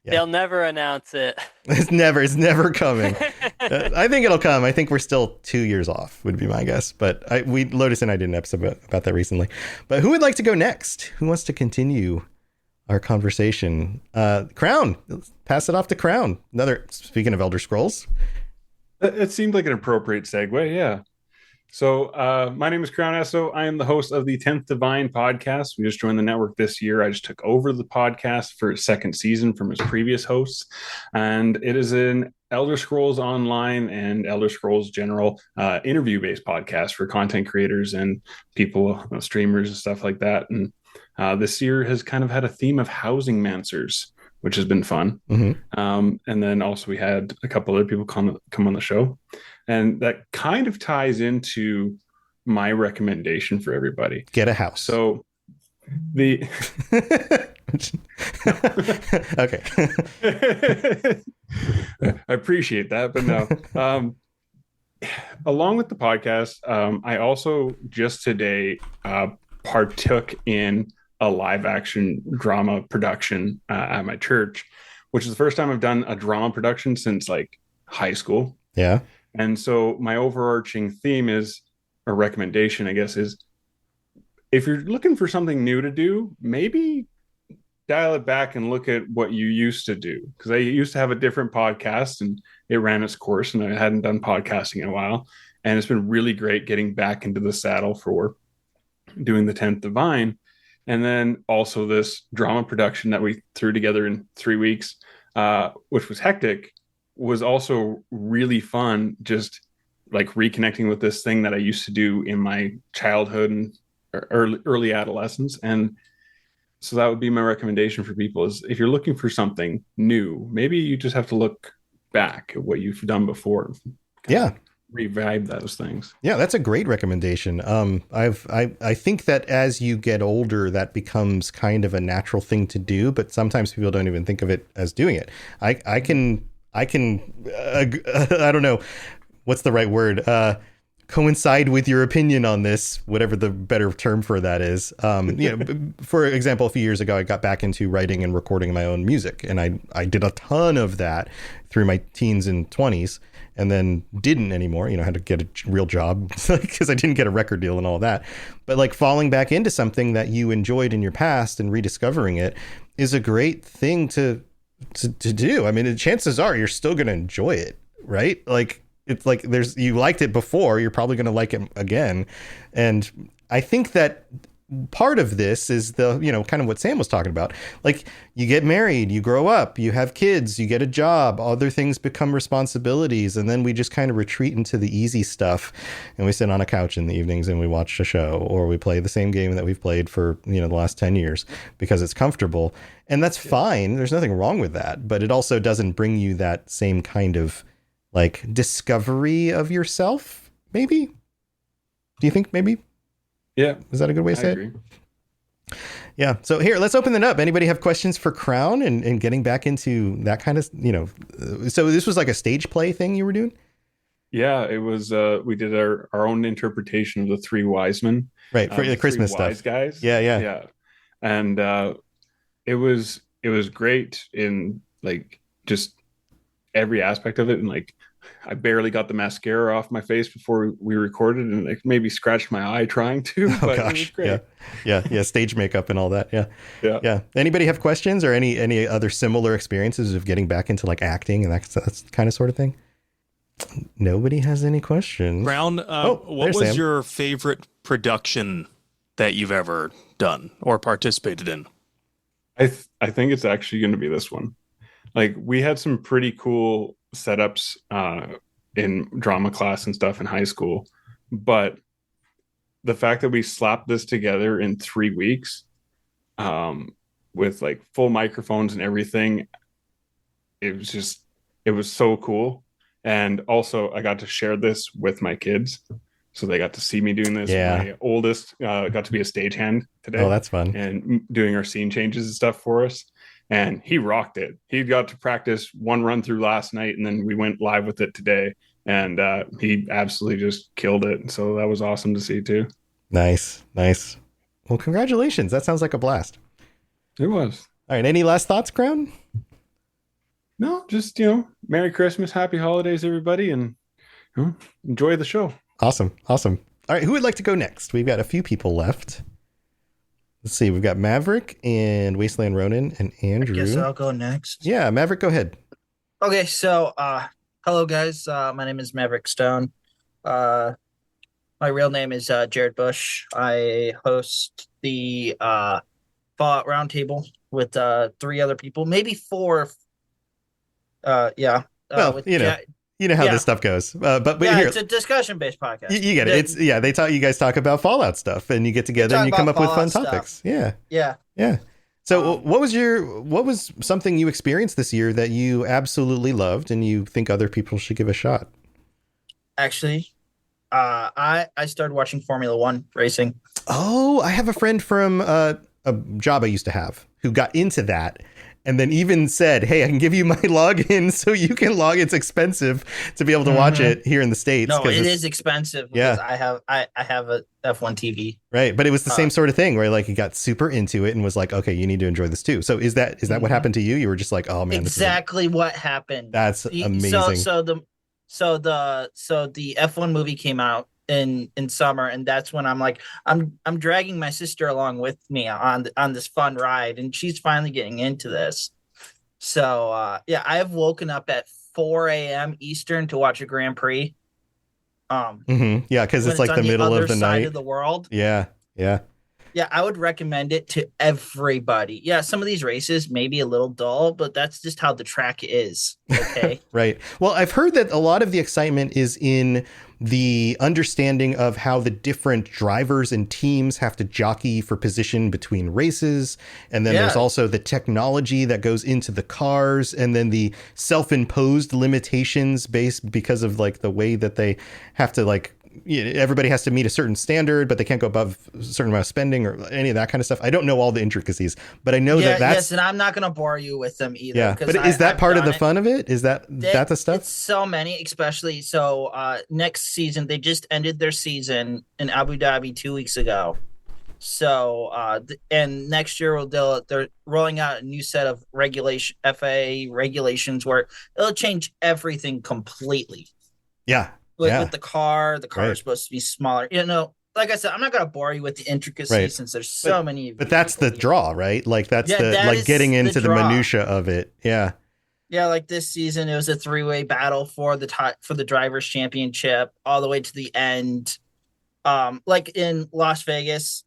yeah. They'll never announce it. It's never coming. I think it'll come. I think we're still 2 years off, would be my guess. But Lotus and I did an episode about that recently. But who would like to go next? Who wants to continue our conversation? Crown. Let's pass it off to Crown. Speaking of Elder Scrolls. It seemed like an appropriate segue, yeah. So my name is Crown Esso. I am the host of the 10th Divine podcast. We just joined the network this year. I just took over the podcast for its second season from its previous hosts. And it is an Elder Scrolls Online and Elder Scrolls General interview-based podcast for content creators and people, streamers and stuff like that. And this year has kind of had a theme of housing mancers, which has been fun. And then also we had a couple other people come on the show. And that kind of ties into my recommendation for everybody. Get a house. So the okay. I appreciate that, but no. Along with the podcast, I also just today partook in a live action drama production at my church, which is the first time I've done a drama production since like high school. Yeah. And so my overarching theme is, or recommendation, I guess, is if you're looking for something new to do, maybe dial it back and look at what you used to do. Because I used to have a different podcast and it ran its course and I hadn't done podcasting in a while. And it's been really great getting back into the saddle for doing the 10th Divine. And then also this drama production that we threw together in 3 weeks, which was hectic, was also really fun, just like reconnecting with this thing that I used to do in my childhood and early adolescence. And so that would be my recommendation for people is if you're looking for something new, maybe you just have to look back at what you've done before. Yeah. Revive those things. Yeah, that's a great recommendation. I think that as you get older, that becomes kind of a natural thing to do, but sometimes people don't even think of it as doing it. I can I don't know what's the right word, coincide with your opinion on this, whatever the better term for that is. For example, a few years ago, I got back into writing and recording my own music, and I did a ton of that through my teens and 20s, and then didn't anymore. I had to get a real job because I didn't get a record deal and all that. But like falling back into something that you enjoyed in your past and rediscovering it is a great thing to do. I mean, the chances are you're still going to enjoy it, right? Like, it's like you liked it before, you're probably going to like it again. And I think that part of this is the, kind of what Sam was talking about. Like, you get married, you grow up, you have kids, you get a job, other things become responsibilities. And then we just kind of retreat into the easy stuff. And we sit on a couch in the evenings and we watch a show, or we play the same game that we've played for, the last 10 years because it's comfortable. And that's fine. There's nothing wrong with that. But it also doesn't bring you that same kind of like discovery of yourself, maybe? Do you think maybe? Yeah. Is that a good way to say it? Yeah. So here, let's open it up. Anybody have questions for Crown and getting back into that kind of, so this was like a stage play thing you were doing? Yeah, it was, we did our own interpretation of the Three Wise Men. Right. For the Christmas stuff. Wise guys. Yeah. And it was great in like just every aspect of it. And like, I barely got the mascara off my face before we recorded, and it maybe scratched my eye trying to. But it was great. Yeah. Stage makeup and all that. Yeah. Anybody have questions or any other similar experiences of getting back into like acting and that kind of sort of thing? Nobody has any questions. Brown, what was Sam. your favorite production that you've ever done or participated in? I think it's actually going to be this one. Like, we had some pretty cool setups in drama class and stuff in high school, but the fact that we slapped this together in 3 weeks with like full microphones and everything, it was so cool. And also I got to share this with my kids, so they got to see me doing this. My oldest got to be a stagehand today. Oh, that's fun. And doing our scene changes and stuff for us. And he rocked it. He got to practice one run through last night, and then we went live with it today. And he absolutely just killed it. So that was awesome to see too. Nice. Well, congratulations. That sounds like a blast. It was. All right. Any last thoughts, Crown? No, just, Merry Christmas, Happy Holidays, everybody. And enjoy the show. Awesome. All right. Who would like to go next? We've got a few people left. Let's see. We've got Maverick and Wasteland Ronin and Andrew. I guess I'll go next. Yeah, Maverick, go ahead. Okay, so hello guys. My name is Maverick Stone. I'm My real name is Jared Bush. I host the Fallout Roundtable with 3 other people, maybe 4. Yeah. Well, with you know how yeah. this stuff goes. But yeah, here, it's a discussion-based podcast. you get it. You guys talk about Fallout stuff, and you get together and you come up with fun topics. Yeah. Yeah. So, what was something you experienced this year that you absolutely loved, and you think other people should give a shot? Actually, I started watching Formula One racing. Oh, I have a friend from a job I used to have who got into that. And then even said, "Hey, I can give you my login so you can log. It's expensive to be able to watch it here in the States." No, it is expensive. Yeah, I have a F1 TV. Right, but it was the same sort of thing where like he got super into it and was like, "Okay, you need to enjoy this too." So is that what happened to you? You were just like, "Oh man, exactly what happened." That's amazing. So the F1 movie came out in summer, and that's when I'm like, I'm dragging my sister along with me on this fun ride, and she's finally getting into this. So I have woken up at 4 a.m. Eastern to watch a Grand Prix. Yeah, because it's like the middle of the night of the world. Yeah. Yeah, I would recommend it to everybody. Yeah, some of these races may be a little dull, but that's just how the track is. Okay. Right. Well, I've heard that a lot of the excitement is in the understanding of how the different drivers and teams have to jockey for position between races. And then there's also the technology that goes into the cars, and then the self-imposed limitations because of like the way that they have to like, everybody has to meet a certain standard, but they can't go above a certain amount of spending or any of that kind of stuff. I don't know all the intricacies, but I know that's... Yes, and I'm not going to bore you with them either. Yeah, but is that part of the fun of it? Is that the stuff? It's so many, especially... So next season, they just ended their season in Abu Dhabi 2 weeks ago. So, and next year they're rolling out a new set of FAA regulations where it'll change everything completely. Yeah. With the car is supposed to be smaller. Like I said, I'm not going to bore you with the intricacies since there's so many. But that's the draw, right? Like that's like getting into the minutia of it. Yeah. Yeah, like this season, it was a 3-way battle for the drivers' championship all the way to the end. Like in Las Vegas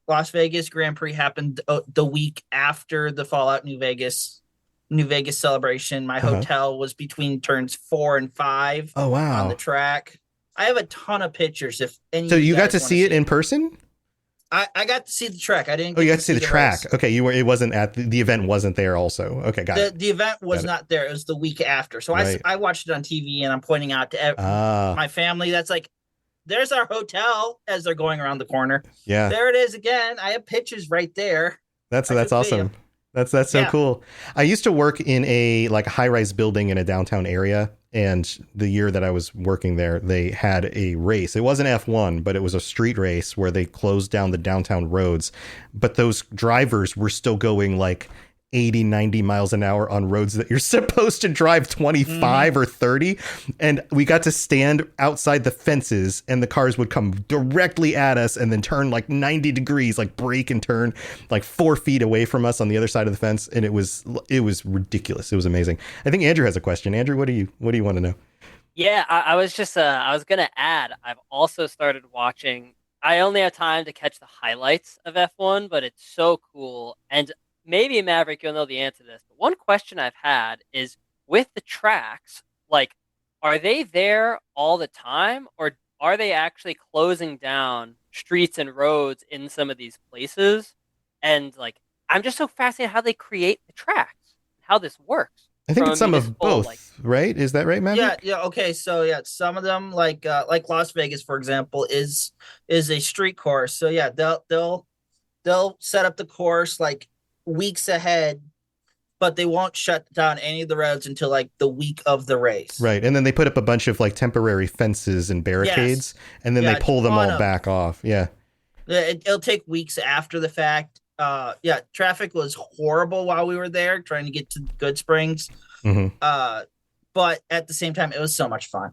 Grand Prix happened the week after the Fallout New Vegas celebration. My hotel was between turns 4 and 5. Oh wow! On the track. I have a ton of pictures. If any, so you got to see it in person? I got to see the track. I didn't. You got to see the track. race. Okay, you were. It wasn't at the event. Wasn't there also? Okay, got it. The event was not there. It was the week after. So I watched it on TV, and I'm pointing out to my family. That's like, there's our hotel as they're going around the corner. Yeah, there it is again. I have pictures right there. That's awesome. That's so cool. I used to work in a like high-rise building in a downtown area, and the year that I was working there, they had a race. It wasn't F1, but it was a street race where they closed down the downtown roads, but those drivers were still going like 80, 90 miles an hour on roads that you're supposed to drive 25 or 30. And we got to stand outside the fences, and the cars would come directly at us and then turn like 90 degrees, like brake and turn like 4 feet away from us on the other side of the fence. And it was ridiculous. It was amazing. I think Andrew has a question. Andrew, what do you want to know? Yeah, I was just, I was going to add, I've also started watching, I only have time to catch the highlights of F1, but it's so cool. And maybe Maverick, you'll know the answer to this. But one question I've had is with the tracks, like, are they there all the time, or are they actually closing down streets and roads in some of these places? And like, I'm just so fascinated how they create the tracks, how this works. I think it's some of both, right? Is that right, Maverick? Yeah. Okay. So some of them, like Las Vegas, for example, is a street course. So yeah, they'll set up the course like weeks ahead, but they won't shut down any of the roads until like the week of the race. Right. And then they put up a bunch of like temporary fences and barricades, and then they pull them all back off. Yeah. It'll take weeks after the fact. Traffic was horrible while we were there trying to get to Good Springs. But at the same time, it was so much fun.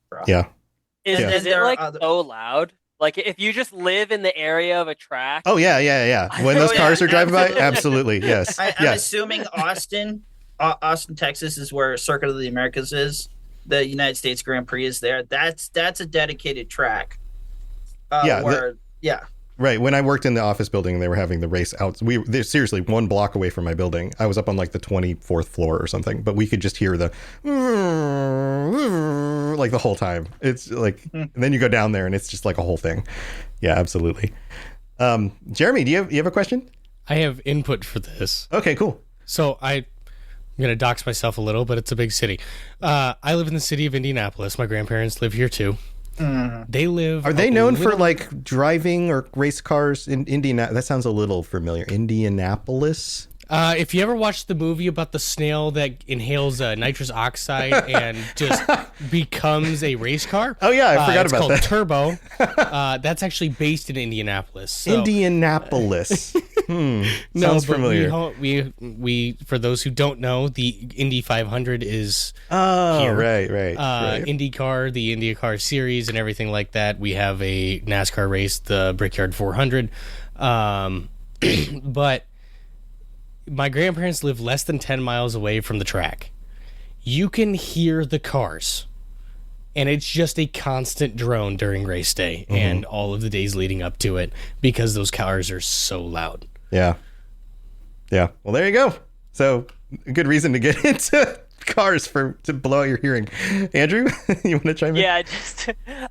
Bro. Yeah. Is it like so loud? Like if you just live in the area of a track. Oh yeah. When those cars are driving by, absolutely, yes. I'm assuming Austin, Texas is where Circuit of the Americas is. The United States Grand Prix is there. That's a dedicated track. Yeah. Right. When I worked in the office building, they were having the race out. They're seriously 1 block away from my building. I was up on like the 24th floor or something, but we could just hear the like the whole time. It's like, and then you go down there and it's just like a whole thing. Yeah, absolutely. Jeremy, do you have a question? I have input for this. Okay, cool. So I'm going to dox myself a little, but it's a big city. I live in the city of Indianapolis. My grandparents live here too. They live. Are they known for like driving or race cars in Indiana? That sounds a little familiar. Indianapolis. If you ever watched the movie about the snail that inhales nitrous oxide and just becomes a race car. Oh yeah, I forgot about that. It's called Turbo. That's actually based in Indianapolis. So. Indianapolis. Sounds familiar. We for those who don't know, the Indy 500 is here. Right. IndyCar, the IndyCar series, and everything like that. We have a NASCAR race, the Brickyard 400, but. My grandparents live less than 10 miles away from the track. You can hear the cars, and it's just a constant drone during race day and all of the days leading up to it because those cars are so loud. Yeah. Well, there you go. So, a good reason to get into cars to blow out your hearing. Andrew, you want to chime in? Yeah,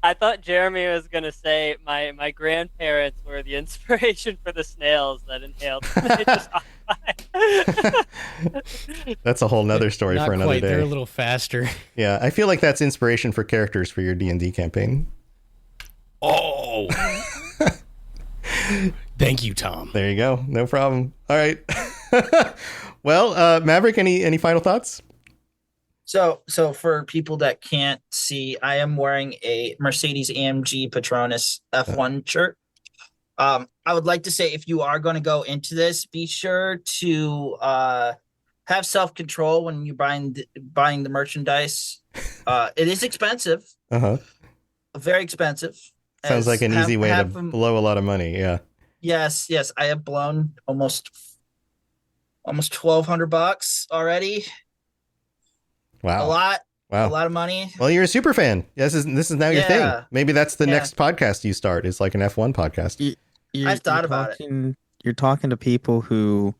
I thought Jeremy was gonna say my grandparents were the inspiration for the snails that inhaled nitrous oxide. That's a whole nother story for another day. They're a little faster. Yeah, I feel like that's inspiration for characters for your D&D campaign. Oh. Thank you, Tom. There you go. No problem. All right. Well, Maverick, any final thoughts? So for people that can't see, I am wearing a Mercedes AMG Petronas F1 shirt. I would like to say, if you are going to go into this, be sure to have self-control when you're buying the merchandise. It is expensive. Very expensive. Sounds like an easy way to blow a lot of money. Yeah. Yes. I have blown almost $1,200 already. Wow. A lot of money. Well, you're a super fan. This is now your thing. Maybe that's the next podcast you start. It's like an F1 podcast. I've thought about it. You're talking to people who,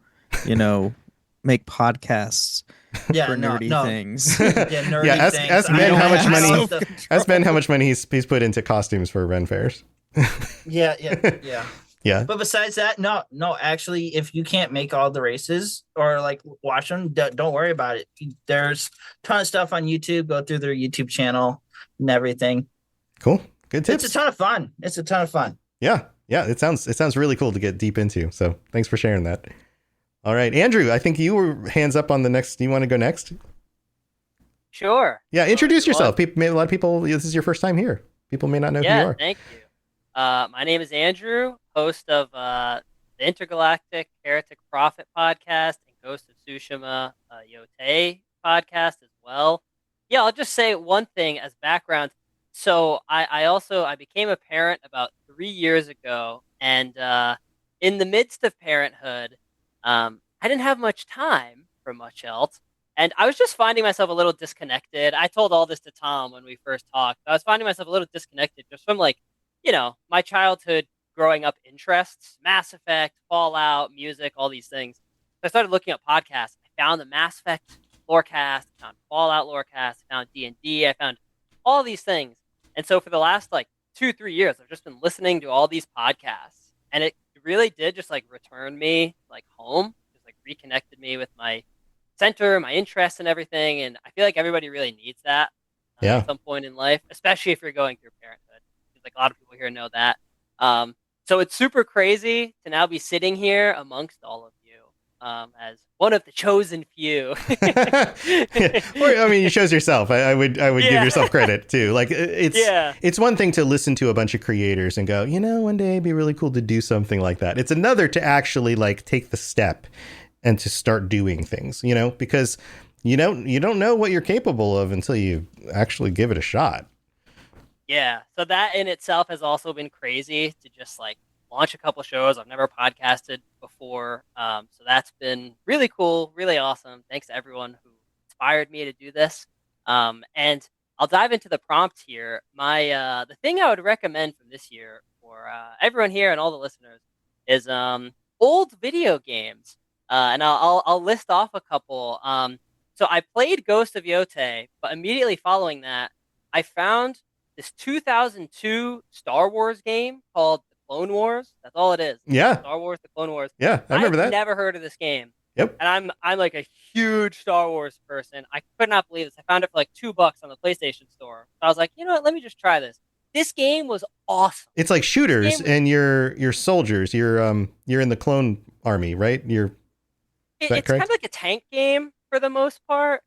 make podcasts for nerdy things. Nerdy things. Ask Ben how much money he's put into costumes for Ren fairs. Yeah. Yeah. But besides that, no. Actually, if you can't make all the races or like watch them, don't worry about it. There's a ton of stuff on YouTube. Go through their YouTube channel and everything. Cool. Good tips. It's a ton of fun. Yeah. It sounds really cool to get deep into. So thanks for sharing that. All right, Andrew, I think you were hands up on the next. Do you want to go next? Sure. Yeah. Introduce yourself. A lot of people. This is your first time here. People may not know who you are. Thank you. My name is Andrew, host of the Intergalactic Heretic Prophet podcast and Ghost of Tsushima Yote podcast as well. Yeah, I'll just say one thing as background. So I became a parent about 3 years ago, and in the midst of parenthood, I didn't have much time for much else. And I was just finding myself a little disconnected. I told all this to Tom when we first talked. I was finding myself a little disconnected just from my childhood growing up interests, Mass Effect, Fallout, music, all these things. So I started looking up podcasts. I found the Mass Effect Lorecast, I found Fallout Lorecast, I found D&D, I found all these things. And so for the last 2-3 years, I've just been listening to all these podcasts. And it really did just return me home, just reconnected me with my center, my interests and everything. And I feel like everybody really needs that at some point in life, especially if you're going through parenthood. A lot of people here know that. So it's super crazy to now be sitting here amongst all of you as one of the chosen few. Well, you chose yourself. I would give yourself credit too. It's one thing to listen to a bunch of creators and go, one day it'd be really cool to do something like that. It's another to actually take the step and to start doing things, because you don't know what you're capable of until you actually give it a shot. Yeah, so that in itself has also been crazy to just launch a couple shows. I've never podcasted before, so that's been really cool, really awesome. Thanks to everyone who inspired me to do this. And I'll dive into the prompt here. The thing I would recommend from this year for everyone here and all the listeners is old video games. And I'll list off a couple. So I played Ghost of Yote, but immediately following that, I found this 2002 Star Wars game called The Clone Wars. That's all it is. Yeah. Star Wars: The Clone Wars. Yeah, I remember that. I've never heard of this game. Yep. And I'm like a huge Star Wars person. I could not believe this. I found it for like $2 on the PlayStation Store. So I was like, you know what? Let me just try this. This game was awesome. It's like shooters, and you're soldiers. You're in the clone army, right? It's kind of like a tank game for the most part.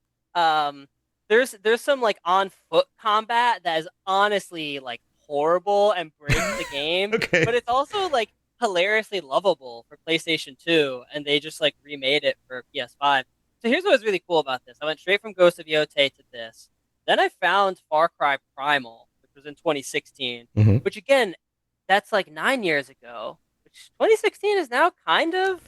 There's some like on foot combat that is honestly like horrible and breaks the game. Okay. But it's also like hilariously lovable for PlayStation 2, and they just like remade it for PS5. So here's what was really cool about this. I went straight from Ghost of Yote to this. Then I found Far Cry Primal, which was in 2016, which again, that's like 9 years ago, which 2016 is now kind of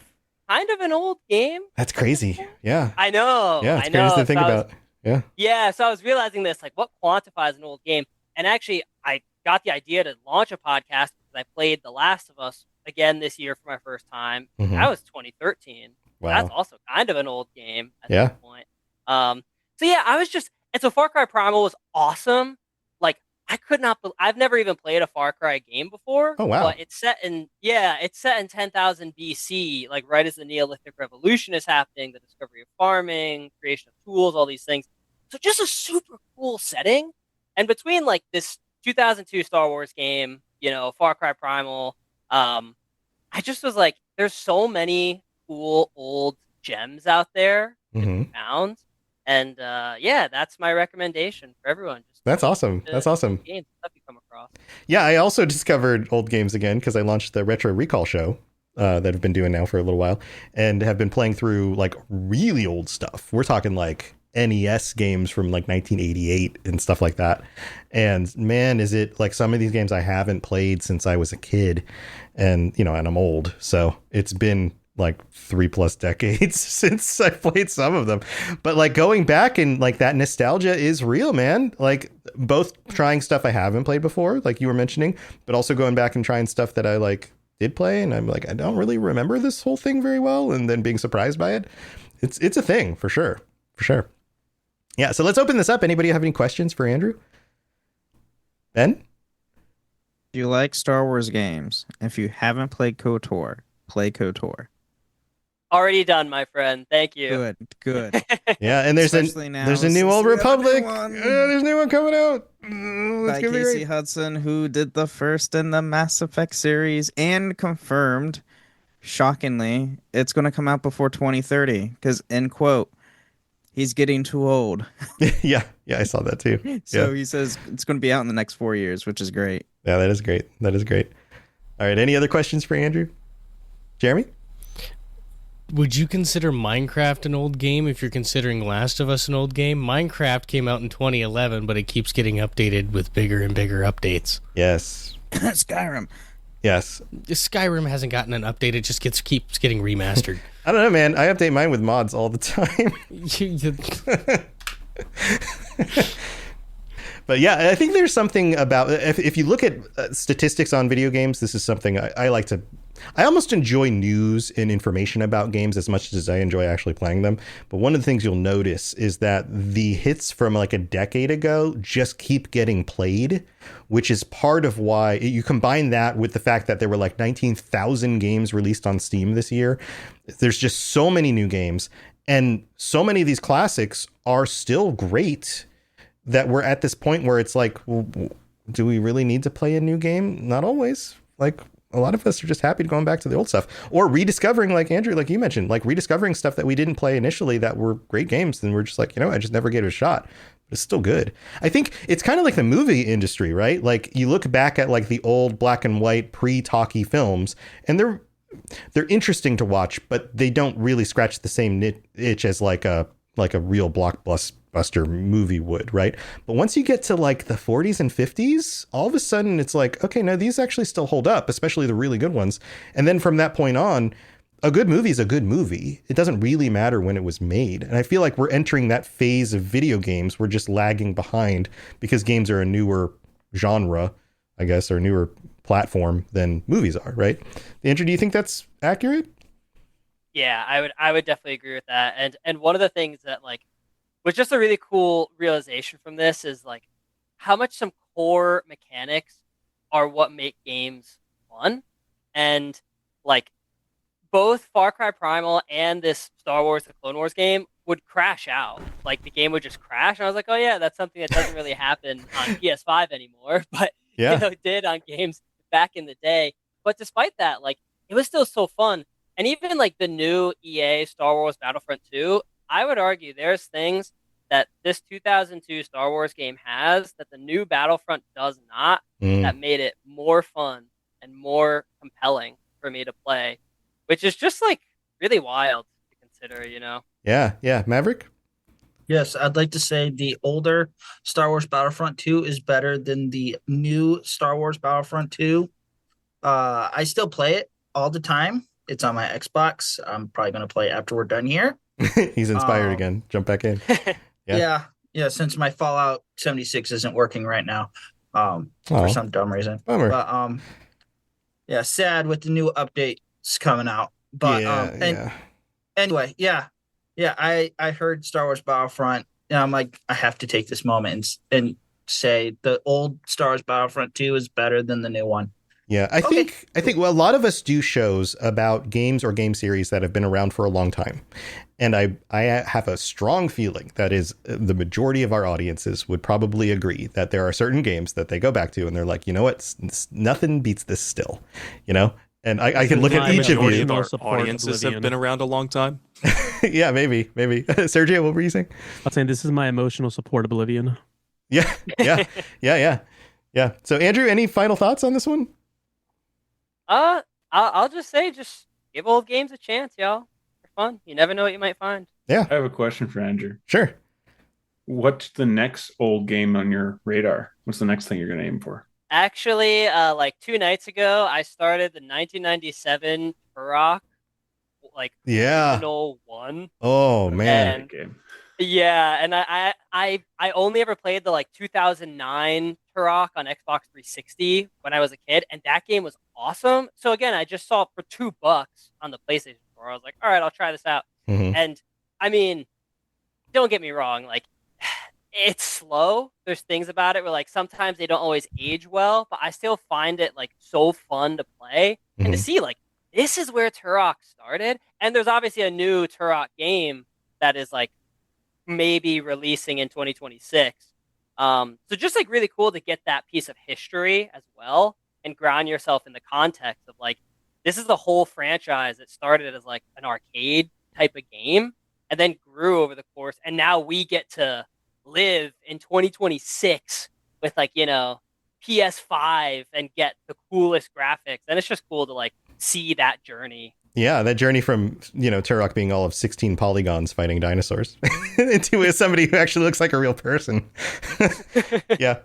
an old game. That's crazy. Yeah. I know. Yeah, it's crazy to think about. Yeah. Yeah, so I was realizing this, like what quantifies an old game? And actually, I got the idea to launch a podcast because I played The Last of Us again this year for my first time. That was 2013. Wow. That's also kind of an old game at Yeah. that point. So yeah, and so Far Cry Primal was awesome. Like I could not, I've never even played a Far Cry game before. Oh, wow. But it's set in 10,000 BC, like right as the Neolithic Revolution is happening, the discovery of farming, creation of tools, all these things. So just a super cool setting. And between like this 2002 Star Wars game, Far Cry Primal, I just was like, there's so many cool old gems out there to be found. And yeah, that's my recommendation for everyone. That's awesome. That's awesome. Games, stuff you come across. Yeah, I also discovered old games again because I launched the Retro Recall show that I've been doing now for a little while and have been playing through like really old stuff. We're talking like NES games from like 1988 and stuff like that. And man, is it like some of these games I haven't played since I was a kid, and and I'm old. So it's been like 3+ decades since I played some of them, but like going back and like that nostalgia is real, man. Like both trying stuff I haven't played before, like you were mentioning, but also going back and trying stuff that I like did play. And I'm like, I don't really remember this whole thing very well. And then being surprised by it. It's a thing for sure. For sure. Yeah. So let's open this up. Anybody have any questions for Andrew? Ben? Do you like Star Wars games? If you haven't played KOTOR, play KOTOR. Already done, my friend. Thank you. Good. Yeah, and there's a new Old Republic. There's a new one coming out. By Casey Hudson, who did the first in the Mass Effect series and confirmed, shockingly, it's going to come out before 2030 because, end quote, he's getting too old. yeah, I saw that too. So he says it's going to be out in the next 4 years, which is great. Yeah, that is great. All right, any other questions for Andrew? Jeremy? Would you consider Minecraft an old game if you're considering Last of Us an old game? Minecraft came out in 2011, but it keeps getting updated with bigger and bigger updates. Yes. Skyrim. Yes. Skyrim hasn't gotten an update. It just keeps getting remastered. I don't know, man. I update mine with mods all the time. But yeah, I think there's something about if you look at statistics on video games, this is something I like to. I almost enjoy news and information about games as much as I enjoy actually playing them. But one of the things you'll notice is that the hits from like a decade ago just keep getting played, which is part of why you combine that with the fact that there were like 19,000 games released on Steam this year. There's just so many new games, and so many of these classics are still great that we're at this point where it's like, well, do we really need to play a new game? Not always. Like, a lot of us are just happy going back to the old stuff or rediscovering, like Andrew, like you mentioned, like rediscovering stuff that we didn't play initially that were great games. And we're just like, I just never gave it a shot, but it's still good. I think it's kind of like the movie industry, right? Like you look back at like the old black and white pre-talkie films, and they're interesting to watch, but they don't really scratch the same itch as like a real blockbuster movie would, right? But once you get to like the 40s and 50s, all of a sudden it's like, okay, no, these actually still hold up, especially the really good ones. And then from that point on, a good movie is a good movie. It doesn't really matter when it was made. And I feel like we're entering that phase of video games. We're just lagging behind because games are a newer genre, I guess, or newer platform than movies are, right? Andrew, do you think that's accurate? Yeah, I would definitely agree with that. And one of the things that like was just a really cool realization from this is like how much some core mechanics are what make games fun. And like both Far Cry Primal and this Star Wars The Clone Wars game would crash out. Like the game would just crash. And I was like, oh yeah, that's something that doesn't really happen on PS5 anymore, but Yeah. you know, did on games back in the day. But despite that, like it was still so fun. And even like the new EA Star Wars Battlefront 2, I would argue there's things that this 2002 Star Wars game has that the new Battlefront does not, that made it more fun and more compelling for me to play, which is just like really wild to consider, you know? Yeah. Maverick? Yes, I'd like to say the older Star Wars Battlefront 2 is better than the new Star Wars Battlefront 2. I still play it all the time. It's on my Xbox. I'm probably going to play it after we're done here. He's inspired again. Jump back in. Yeah. Since my Fallout 76 isn't working right now, for some dumb reason. Bummer. But yeah, sad with the new updates coming out. But anyway, I heard Star Wars Battlefront, and I'm like, I have to take this moment and say the old Star Wars Battlefront 2 is better than the new one. Yeah, I think well, a lot of us do shows about games or game series that have been around for a long time. And I have a strong feeling that is the majority of our audiences would probably agree that there are certain games that they go back to and they're like, you know what, nothing beats this still, you know? And I can look at each of you. Our audiences have been around a long time. Yeah, maybe. Sergio, what were you saying? I was saying this is my emotional support, Oblivion. Yeah. So Andrew, any final thoughts on this one? I'll just say, just give old games a chance, y'all. They're fun. You never know what you might find. Yeah. I have a question for Andrew. Sure. What's the next old game on your radar? What's the next thing you're going to aim for? Actually, like 2 nights ago, I started the 1997 Turok, like original one. Oh man. Yeah, and I only ever played the like 2009 Turok on Xbox 360 when I was a kid, and that game was awesome. So again, I just saw it for $2 on the PlayStation Store. I was like, all right, I'll try this out. And I mean, don't get me wrong, like it's slow. There's things about it where like sometimes they don't always age well, but I still find it like so fun to play and to see like this is where Turok started. And there's obviously a new Turok game that is like maybe releasing in 2026. So just like really cool to get that piece of history as well and ground yourself in the context of like, this is the whole franchise that started as like an arcade type of game and then grew over the course. And now we get to live in 2026 with like, you know, PS5 and get the coolest graphics. And it's just cool to like see that journey. Yeah, that journey from, you know, Turok being all of 16 polygons fighting dinosaurs into somebody who actually looks like a real person. Yeah,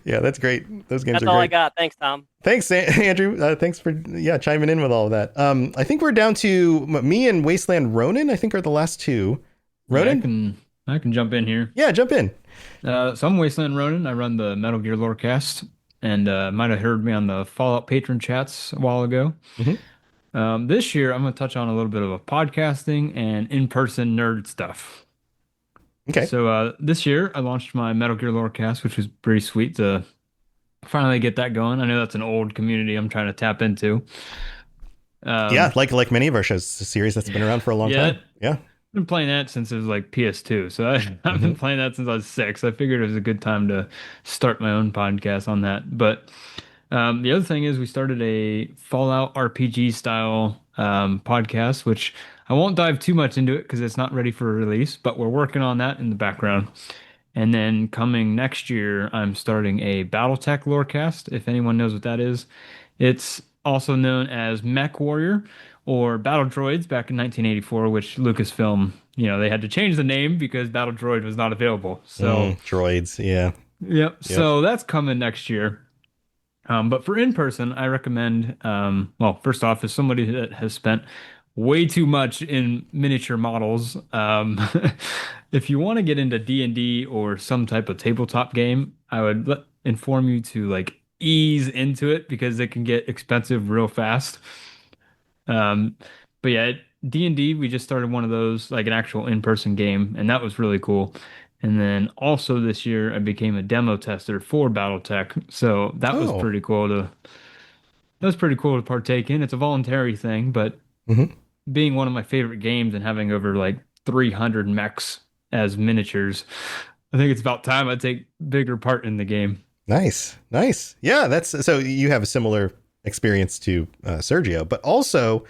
that's great. Those games that's are all great. I got. Thanks, Tom. Thanks, Andrew. Thanks for chiming in with all of that. I think we're down to me and Wasteland Ronan, I think, are the last two. Ronan? Yeah, I can jump in here. Yeah, jump in. So I'm Wasteland Ronan. I run the Metal Gear Lorecast, and might have heard me on the Fallout patron chats a while ago. This year, I'm going to touch on a little bit of a podcasting and in-person nerd stuff. Okay. So this year, I launched my Metal Gear Lorecast, which was pretty sweet to finally get that going. I know that's an old community I'm trying to tap into. Yeah, like many of our shows, it's a series that's been around for a long time. Yeah. I've been playing that since it was like PS2. So I've been playing that since I was 6. I figured it was a good time to start my own podcast on that. But the other thing is we started a Fallout RPG style podcast, which I won't dive too much into it because it's not ready for release, but we're working on that in the background. And then coming next year, I'm starting a Battletech Lorecast, if anyone knows what that is. It's also known as Mech Warrior or Battle Droids back in 1984, which Lucasfilm, they had to change the name because Battle Droid was not available. So droids, yeah. Yep. So that's coming next year. But for in-person, I recommend, first off, as somebody that has spent way too much in miniature models, if you want to get into D&D or some type of tabletop game, I would inform you to ease into it because it can get expensive real fast. Um, but yeah, D&D, we just started one of those, like an actual in-person game, and that was really cool. And then also this year, I became a demo tester for BattleTech, so that was Oh. pretty cool to partake in. It's a voluntary thing, but Mhm. being one of my favorite games and having over like 300 mechs as miniatures, I think it's about time I take bigger part in the game. Nice. Yeah, that's so you have a similar experience to Sergio, but also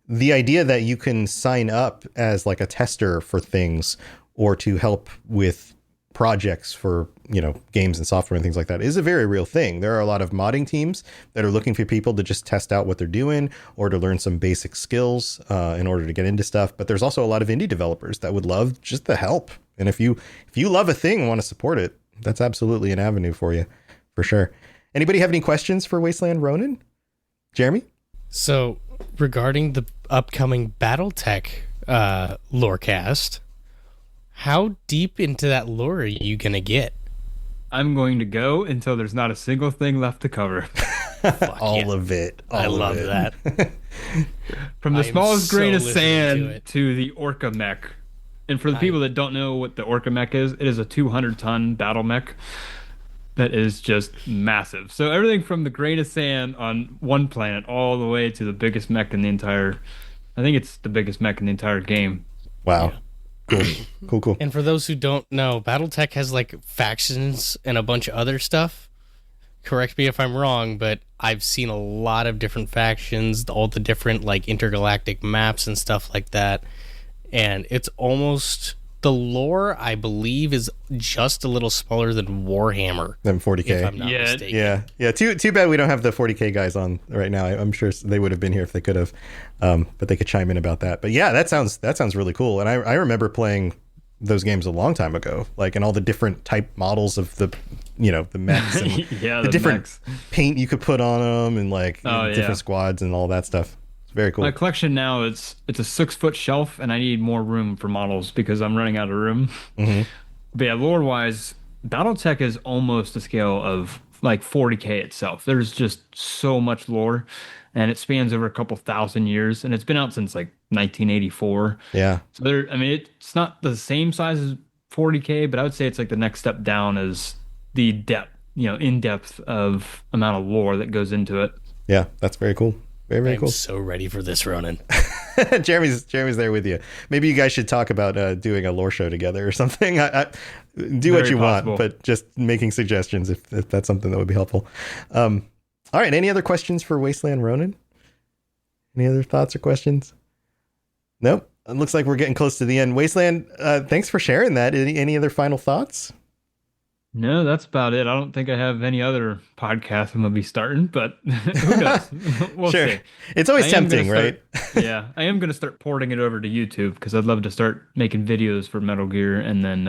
the idea that you can sign up as like a tester for things or to help with projects for, games and software and things like that is a very real thing. There are a lot of modding teams that are looking for people to just test out what they're doing or to learn some basic skills in order to get into stuff. But there's also a lot of indie developers that would love just the help. And if you love a thing and want to support it, that's absolutely an avenue for you, for sure. Anybody have any questions for Wasteland Ronin? Jeremy? So, regarding the upcoming BattleTech lorecast, how deep into that lore are you going to get? I'm going to go until there's not a single thing left to cover. All of it. I love that. From the I am smallest so grain of listening to sand it. to the Orca mech. And for the people that don't know what the Orca mech is, it is a 200-ton battle mech that is just massive. So everything from the grain of sand on one planet all the way to the biggest mech in the entire... I think it's the biggest mech in the entire game. Wow. Cool. And for those who don't know, BattleTech has like factions and a bunch of other stuff. Correct me if I'm wrong, but I've seen a lot of different factions, all the different like intergalactic maps and stuff like that. And it's almost, the lore, I believe, is just a little smaller than Warhammer. Than 40K. If I'm not mistaken. Yeah. Too bad we don't have the 40K guys on right now. I'm sure they would have been here if they could have, but they could chime in about that. But yeah, that sounds really cool. And I remember playing those games a long time ago, like, and all the different type models of the mechs and Yeah, the different mechs. paint you could put on them and like different squads and all that stuff. It's very cool. My collection now, it's a 6-foot shelf, and I need more room for models because I'm running out of room. Mm-hmm. But yeah, lore-wise, BattleTech is almost the scale of like 40K itself. There's just so much lore, and it spans over a couple thousand years, and it's been out since like 1984. Yeah. So it's not the same size as 40K, but I would say it's like the next step down as the depth, in depth of amount of lore that goes into it. Yeah, that's very cool. Very I'm cool. so ready for this, Ronan. Jeremy's there with you. Maybe you guys should talk about doing a lore show together or something. I do what Very you possible. want, but just making suggestions if that's something that would be helpful. All right. Any other questions for Wasteland Ronin? Any other thoughts or questions? Nope. It looks like we're getting close to the end. Wasteland, thanks for sharing that. Any other final thoughts? No, that's about it. I don't think I have any other podcast I'm gonna be starting, but who knows? We'll Sure. see. It's always I am tempting, gonna right? Yeah, I am gonna start porting it over to YouTube because I'd love to start making videos for Metal Gear and then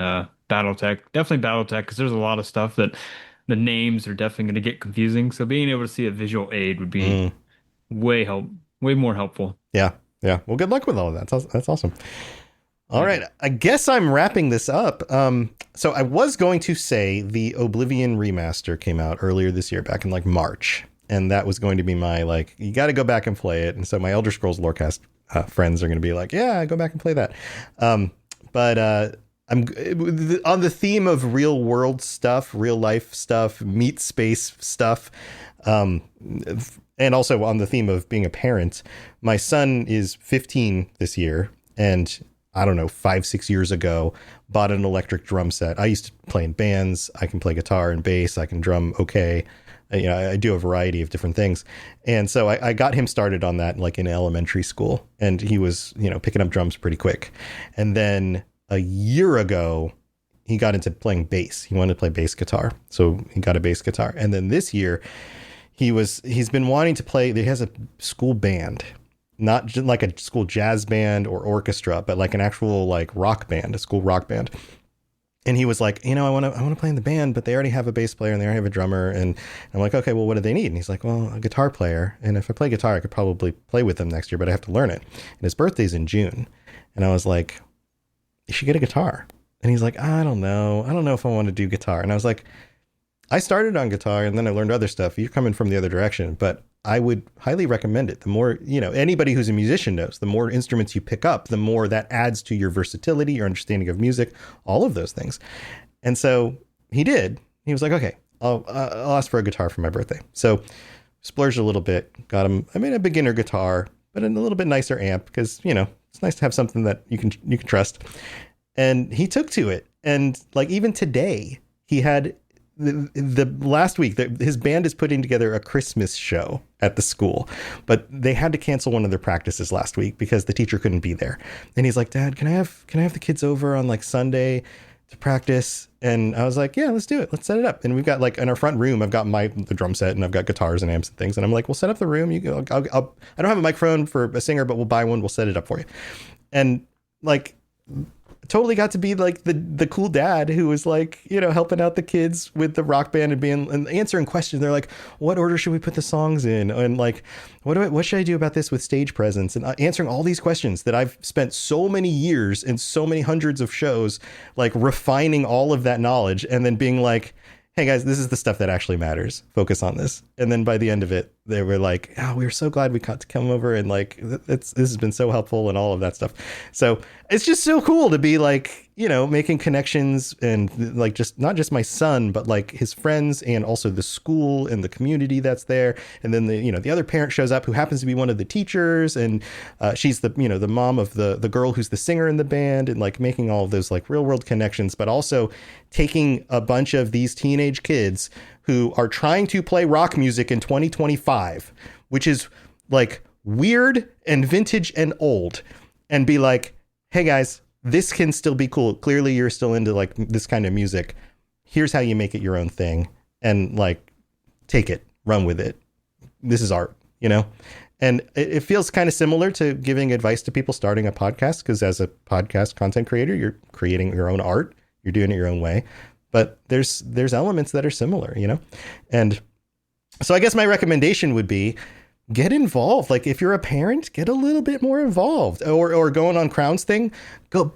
BattleTech. Definitely BattleTech because there's a lot of stuff that the names are definitely gonna get confusing. So being able to see a visual aid would be way more helpful. Yeah. Well, good luck with all of that. That's awesome. All right. I guess I'm wrapping this up. So I was going to say the Oblivion remaster came out earlier this year, back in like March. And that was going to be my, like, you got to go back and play it. And so my Elder Scrolls Lorecast friends are going to be like, yeah, go back and play that. But I'm on the theme of real world stuff, real life stuff, meet space stuff. And also on the theme of being a parent, my son is 15 this year. And I don't know, 5-6 years ago, bought an electric drum set. I used to play in bands. I can play guitar and bass. I can drum okay. I do a variety of different things. And so I got him started on that like in elementary school. And he was, picking up drums pretty quick. And then a year ago, he got into playing bass. He wanted to play bass guitar. So he got a bass guitar. And then this year, he's been wanting to play. He has a school band. Not just like a school jazz band or orchestra, but like an actual like rock band, a school rock band. And he was like, I want to play in the band, but they already have a bass player and they already have a drummer. And I'm like, okay, well, what do they need? And he's like, well, a guitar player. And if I play guitar, I could probably play with them next year, but I have to learn it. And his birthday's in June. And I was like, you should get a guitar. And he's like, I don't know if I want to do guitar. And I was like, I started on guitar and then I learned other stuff. You're coming from the other direction, but I would highly recommend it. The more, anybody who's a musician knows, the more instruments you pick up, the more that adds to your versatility, your understanding of music, all of those things. And so he did. He was like, okay, I'll ask for a guitar for my birthday. So splurged a little bit, got him, a beginner guitar, but a little bit nicer amp because, it's nice to have something that you can trust. And he took to it. And like even today, he had the last week that his band is putting together a Christmas show at the school, but they had to cancel one of their practices last week because the teacher couldn't be there. And he's like, Dad, can I have the kids over on like Sunday to practice? And I was like, yeah, let's do it. Let's set it up. And we've got like in our front room, I've got the drum set and I've got guitars and amps and things. And I'm like, we'll set up the room. You go, I don't have a microphone for a singer, but we'll buy one. We'll set it up for you. And like, totally got to be like the cool dad who was like, helping out the kids with the rock band and answering questions. They're like, what order should we put the songs in? And like, what should I do about this with stage presence? And answering all these questions that I've spent so many years and so many hundreds of shows, like refining all of that knowledge and then being like, hey guys, this is the stuff that actually matters. Focus on this. And then by the end of it, they were like, oh, we were so glad we got to come over and like, this has been so helpful and all of that stuff. So it's just so cool to be like, making connections and like just not just my son, but like his friends and also the school and the community that's there. And then the other parent shows up who happens to be one of the teachers. And she's the mom of the girl who's the singer in the band, and like making all of those like real world connections, but also taking a bunch of these teenage kids who are trying to play rock music in 2025, which is like weird and vintage and old, and be like, hey guys, this can still be cool. Clearly you're still into like this kind of music. Here's how you make it your own thing, and like, take it, run with it. This is art, And it feels kind of similar to giving advice to people starting a podcast, because as a podcast content creator, you're creating your own art. You're doing it your own way. But there's elements that are similar, And so I guess my recommendation would be get involved. Like if you're a parent, get a little bit more involved, or going on Crown's thing, go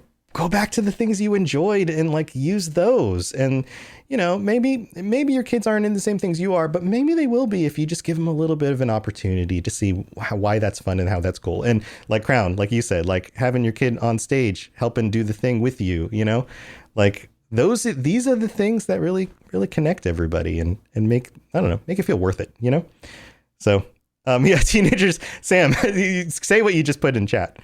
back to the things you enjoyed and like use those. And, maybe your kids aren't in the same things you are, but maybe they will be if you just give them a little bit of an opportunity to see why that's fun and how that's cool. And like Crown, like you said, like having your kid on stage, helping do the thing with you, like these are the things that really, really connect everybody and make it feel worth it, So, teenagers, Sam, say what you just put in chat.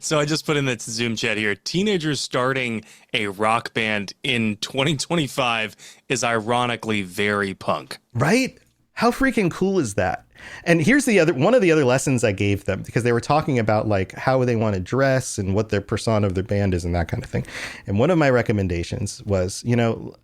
So I just put in the Zoom chat here. Teenagers starting a rock band in 2025 is ironically very punk. Right? How freaking cool is that? And here's one of the other lessons I gave them, because they were talking about like how they want to dress and what their persona of their band is and that kind of thing. And one of my recommendations was,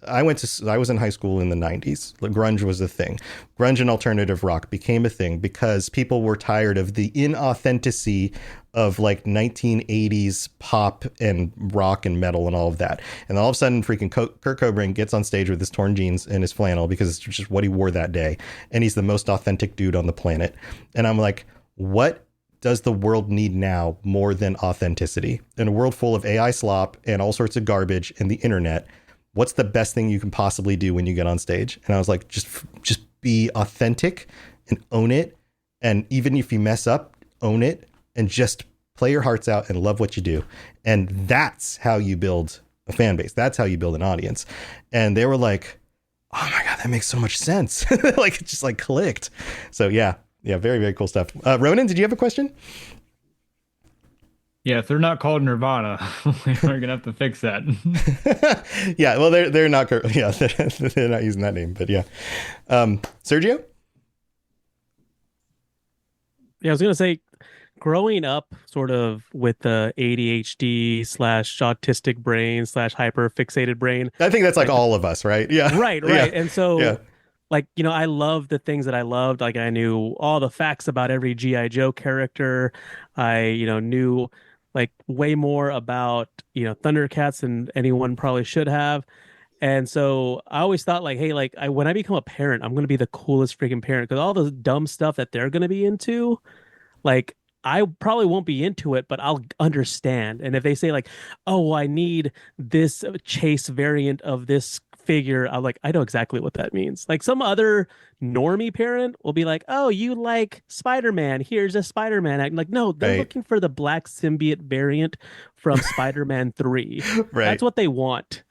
I was in high school in the 90s. Grunge was a thing. Grunge and alternative rock became a thing because people were tired of the inauthenticity of like 1980s pop and rock and metal and all of that. And all of a sudden freaking Kurt Cobain gets on stage with his torn jeans and his flannel because it's just what he wore that day. And he's the most authentic dude on the planet. And I'm like, what does the world need now more than authenticity? In a world full of AI slop and all sorts of garbage and the internet, what's the best thing you can possibly do when you get on stage? And I was like, just be authentic and own it. And even if you mess up, own it. And just play your hearts out and love what you do. And that's how you build a fan base. That's how you build an audience. And they were like, oh my God, that makes so much sense. Like it just like clicked. So yeah, very, very cool stuff. Ronan, did you have a question? Yeah, if they're not called Nirvana, we're gonna have to fix that. Yeah, well, they're not. Yeah, they're not using that name, but yeah. Sergio? Yeah, I was gonna say, growing up sort of with the ADHD / autistic brain / hyper fixated brain. I think that's like all of us, right? Yeah. Right. Yeah. And so Yeah. like, I loved the things that I loved. Like I knew all the facts about every G.I. Joe character. I, knew like way more about, Thundercats than anyone probably should have. And so I always thought like, hey, like when I become a parent, I'm going to be the coolest freaking parent, because all the dumb stuff that they're going to be into, like I probably won't be into it, but I'll understand. And if they say like, oh, I need this chase variant of this figure out, like, I know exactly what that means. Like some other normie parent will be like, oh, you like Spider-Man, here's a Spider-Man act. Like, no, they're Right. looking for the black symbiote variant from Spider-Man 3. Right. That's what they want.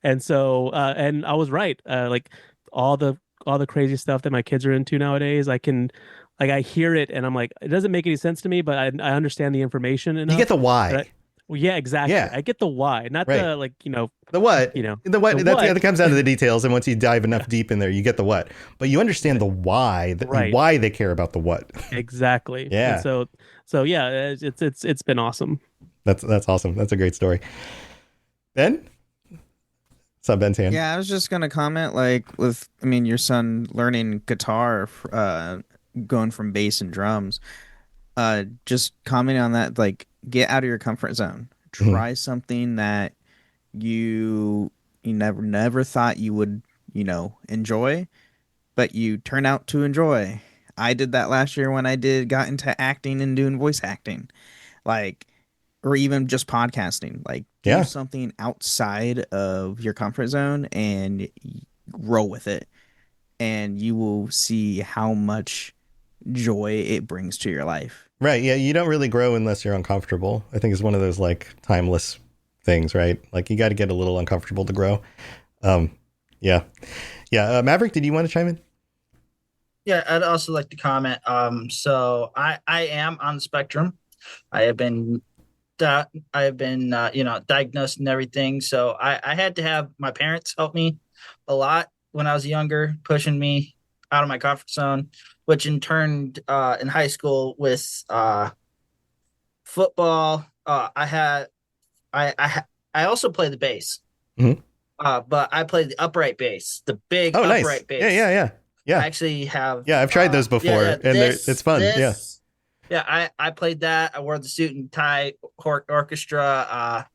And so and I was right. Like all the crazy stuff that my kids are into nowadays, I hear it and I'm like, it doesn't make any sense to me, but I understand the information enough. You get the why. that well, yeah, exactly. Yeah. I get the why, not Right. the, like, you know, The what? you know, The what? the That's, what. that comes down to the details, and once you dive enough deep in there, you get the what. But you understand the why, Right. why they care about the what. Exactly. Yeah. And so yeah, it's been awesome. That's awesome. That's a great story. Ben? What's up, Ben's hand? Yeah, I was just gonna comment, like, your son learning guitar, going from bass and drums. Just commenting on that, like, get out of your comfort zone. Try something that you never thought you would, enjoy, but you turn out to enjoy. I did that last year when I got into acting and doing voice acting, like, or even just podcasting. Like, do something outside of your comfort zone and grow with it, and you will see how much joy it brings to your life. Right. Yeah. You don't really grow unless you're uncomfortable. I think it's one of those like timeless things, right? Like you got to get a little uncomfortable to grow. Yeah. Maverick, did you want to chime in? Yeah, I'd also like to comment. So I am on the spectrum. I have been diagnosed and everything. So I had to have my parents help me a lot when I was younger, pushing me out of my comfort zone, which in turn, in high school with football, I also played the bass, but I played the upright bass, the big upright nice. bass. Yeah. I actually have. Yeah, I've tried those before, and it's fun. Yeah, I played that. I wore the suit and tie orchestra.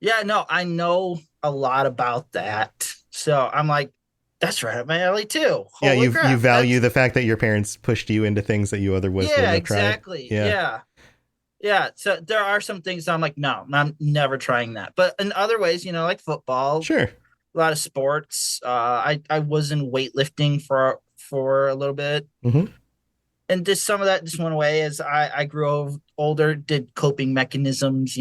I know a lot about that. So I'm like, that's right up my alley too. Holy you crap, value the fact that your parents pushed you into things that you otherwise wouldn't have tried. Exactly. Yeah. So there are some things that I'm like, no, I'm never trying that. But in other ways, like football, sure, a lot of sports. I was in weightlifting for a little bit. Mm-hmm. And just some of that just went away as I grew older, did coping mechanisms,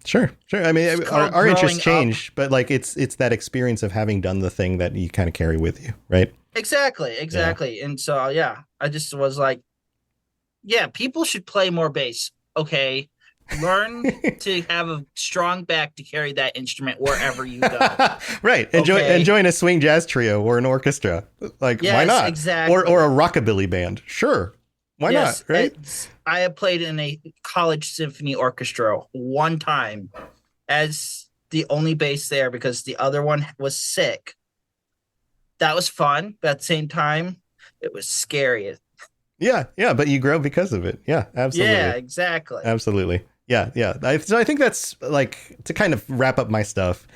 Sure. I mean, our interests change, up. but like it's that experience of having done the thing that you kind of carry with you, right? Exactly. Yeah. And so, I just was like, people should play more bass. Okay. Learn to have a strong back to carry that instrument wherever you go. Right. And join a swing jazz trio or an orchestra. Like, why not? Exactly. Or a rockabilly band. Sure. Why not? Right. I have played in a college symphony orchestra one time as the only bass there because the other one was sick. That was fun, but at the same time, it was scary. Yeah, but you grow because of it. Yeah, absolutely. Yeah, exactly. Absolutely. Yeah. So I think that's like to kind of wrap up my stuff.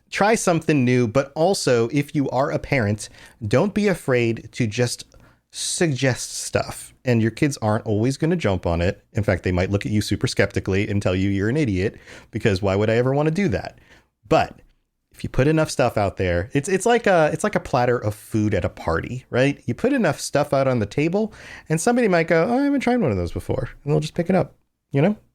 Try something new, but also if you are a parent, don't be afraid to just suggest stuff. And your kids aren't always going to jump on it. In fact, they might look at you super skeptically and tell you you're an idiot because why would I ever want to do that? But if you put enough stuff out there, it's like a platter of food at a party, right? You put enough stuff out on the table and somebody might go, oh, I haven't tried one of those before. And they'll just pick it up,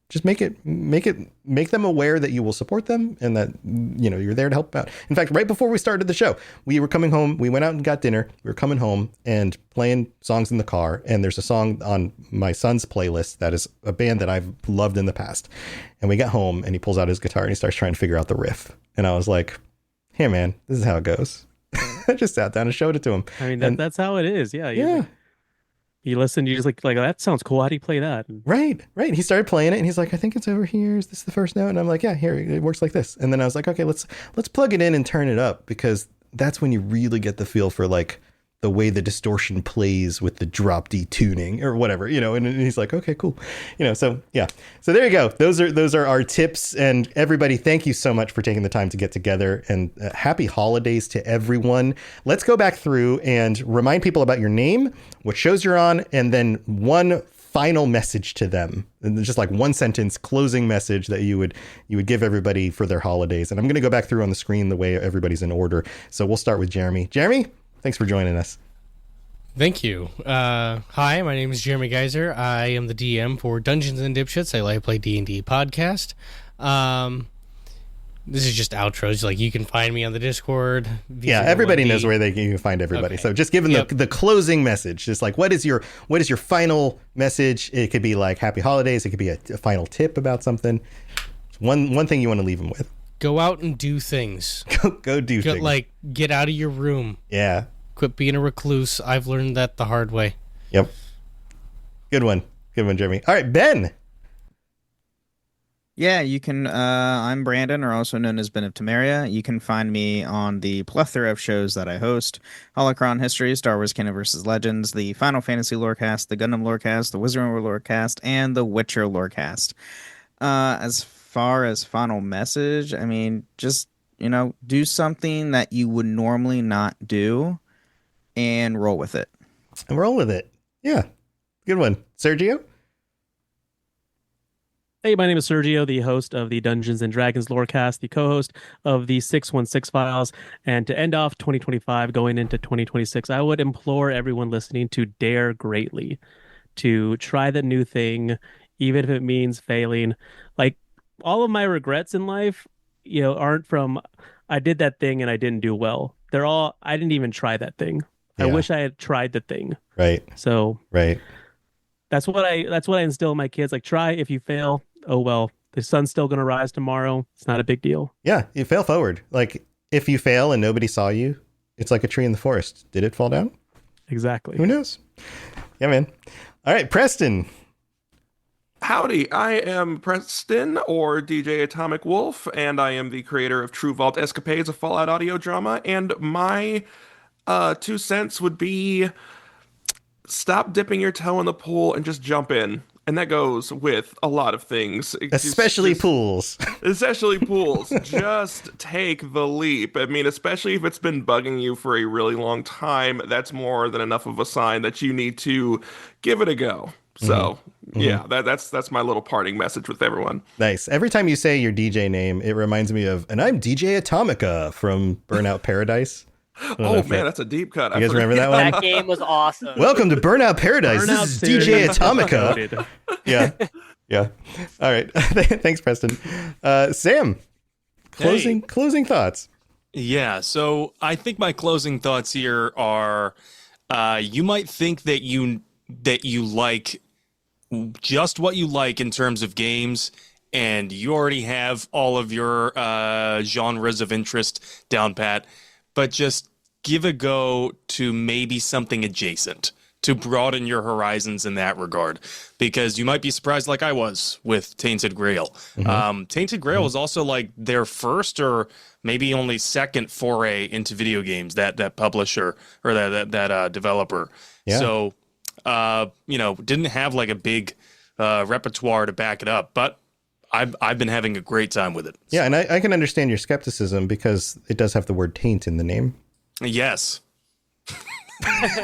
just make them aware that you will support them and that, you're there to help out. In fact, right before we started the show, we were coming home, we went out and got dinner. We were coming home and playing songs in the car. And there's a song on my son's playlist that is a band that I've loved in the past. And we got home and he pulls out his guitar and he starts trying to figure out the riff. And I was like, here, man, this is how it goes. I just sat down and showed it to him. I mean, that's how it is. Yeah. You listen, you just like, that sounds cool. How do you play that? Right. He started playing it and he's like, I think it's over here. Is this the first note? And I'm like, yeah, here, it works like this. And then I was like, okay, let's plug it in and turn it up because that's when you really get the feel for like the way the distortion plays with the drop D tuning or whatever, and he's like, okay, cool. So yeah. So there you go. Those are our tips. And everybody, thank you so much for taking the time to get together and happy holidays to everyone. Let's go back through and remind people about your name, what shows you're on, and then one final message to them, and just like one sentence closing message that you would give everybody for their holidays. And I'm going to go back through on the screen the way everybody's in order. So we'll start with Jeremy. Jeremy, thanks for joining us. Thank you. Hi, my name is Jeremy Geyser. I am the DM for Dungeons and Dipshits, a live play D&D podcast. This is just outros. Like, you can find me on the Discord. Yeah, everybody knows where you can find everybody. Okay. So just give them the closing message. Just like, what is your final message? It could be like happy holidays. It could be a final tip about something. One thing you want to leave them with. Go out and do things. Go do things. Like, get out of your room. Yeah. Quit being a recluse. I've learned that the hard way. Yep. Good one, Jeremy. All right, Ben. Yeah, you can. I'm Brandon, or also known as Ben of Temeria. You can find me on the plethora of shows that I host: Holocron History, Star Wars Canon vs. Legends, the Final Fantasy Lorecast, the Gundam Lorecast, the Wizarding World Lorecast, and the Witcher Lorecast. As far as final message, I mean, just, do something that you would normally not do and roll with it. Yeah. Good one. Sergio? Hey, my name is Sergio, the host of the Dungeons and Dragons Lorecast, the co-host of the 616 Files. And to end off 2025, going into 2026, I would implore everyone listening to dare greatly, to try the new thing, even if it means failing. Like, all of my regrets in life, aren't from, I did that thing and I didn't do well. They're all, I didn't even try that thing. Yeah. I wish I had tried the thing. Right. So. Right. That's what I instill in my kids. Like, try. If you fail, oh well. The sun's still going to rise tomorrow. It's not a big deal. Yeah, you fail forward. Like, if you fail and nobody saw you, it's like a tree in the forest. Did it fall down? Exactly. Who knows? Yeah, man. All right, Preston. Howdy, I am Preston, or DJ Atomic Wolf, and I am the creator of True Vault Escapades, a Fallout audio drama. And my 2 cents would be, stop dipping your toe in the pool and just jump in. And that goes with a lot of things. Especially pools. Especially pools. Just take the leap. I mean, especially if it's been bugging you for a really long time, that's more than enough of a sign that you need to give it a go. So, yeah, that's my little parting message with everyone. Nice. Every time you say your DJ name, it reminds me of, and I'm DJ Atomica from Burnout Paradise. Oh man, that's a deep cut. You guys remember that one? That game was awesome. Welcome to Burnout Paradise. This is DJ Atomica. Yeah. All right. Thanks, Preston. Sam, closing thoughts. Yeah. So I think my closing thoughts here are, you might think that you like just what you like in terms of games, and you already have all of your genres of interest down pat. But just give a go to maybe something adjacent to broaden your horizons in that regard, because you might be surprised, like I was with Tainted Grail. Tainted Grail was also like their first or maybe only second foray into video games, that publisher or that developer. Yeah. So, didn't have like a big repertoire to back it up, but I've been having a great time with it. Yeah, and I can understand your skepticism because it does have the word taint in the name. Yes. I've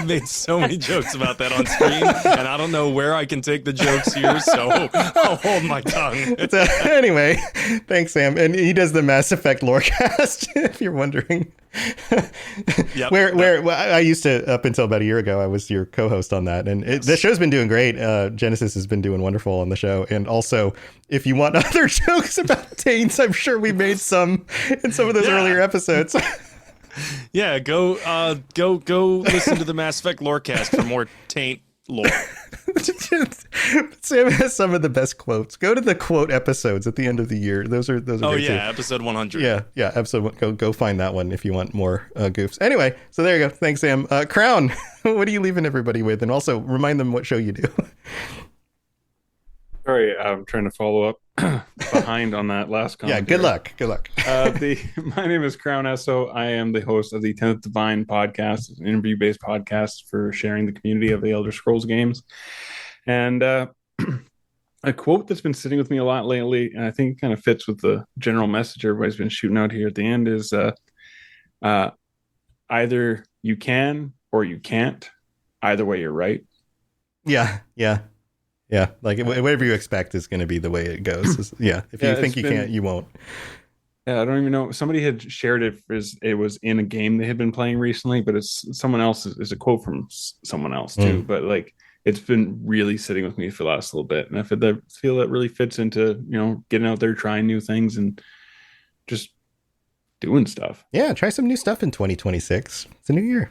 made so many jokes about that on screen, and I don't know where I can take the jokes here, so I'll hold my tongue. Anyway, thanks, Sam. And he does the Mass Effect Lorecast, if you're wondering. Yep. Where I used to, up until about a year ago, I was your co-host on that, and the show's been doing great. Genesis has been doing wonderful on the show, and also, if you want other jokes about taints, I'm sure we made some in some of those earlier episodes. Yeah, go listen to the Mass Effect Lorecast for more taint lore. Sam has some of the best quotes. Go to the quote episodes at the end of the year. Those are oh great yeah, too. episode 100. Yeah, episode. Go find that one if you want more goofs. Anyway, so there you go. Thanks, Sam. Crown, what are you leaving everybody with? And also remind them what show you do. Sorry, I'm trying to follow up behind on that last comment. Yeah, good luck. My name is Crown Esso. I am the host of the 10th Divine podcast, an interview-based podcast for sharing the community of the Elder Scrolls games. And a quote that's been sitting with me a lot lately, and I think it kind of fits with the general message everybody's been shooting out here at the end, is either you can or you can't. either way, you're right. Yeah. Like whatever you expect is going to be the way it goes. Yeah. If you think you can't, you won't. Yeah, I don't even know. Somebody had shared it as it was in a game they had been playing recently, but it's someone else. Is a quote from someone else too. But like, it's been really sitting with me for the last little bit, and I feel that really fits into getting out there, trying new things, and just doing stuff. Yeah, try some new stuff in 2026. It's a new year.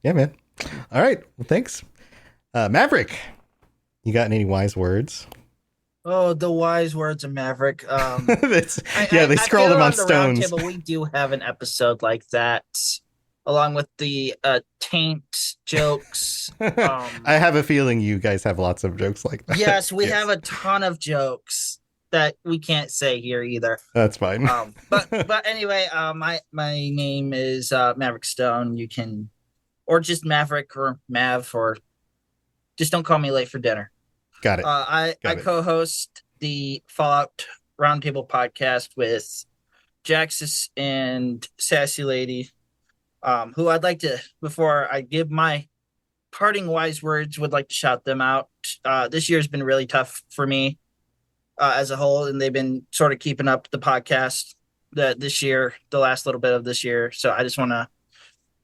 Yeah, man. All right. Well, thanks, Maverick. You got any wise words? Oh, the wise words of Maverick. They scrolled them on stones. Roundtable, we do have an episode like that, along with the taint jokes. I have a feeling you guys have lots of jokes like that. Yes, we have a ton of jokes that we can't say here either. That's fine. But anyway, my name is Maverick Stone. You can, or just Maverick or Mav, or just don't call me late for dinner. Got it. I co-host the Fallout Roundtable podcast with Jaxus and Sassy Lady, who I'd like to, before I give my parting wise words, would like to shout them out. This year's been really tough for me as a whole, and they've been sort of keeping up the podcast this year, the last little bit of this year. So I just want to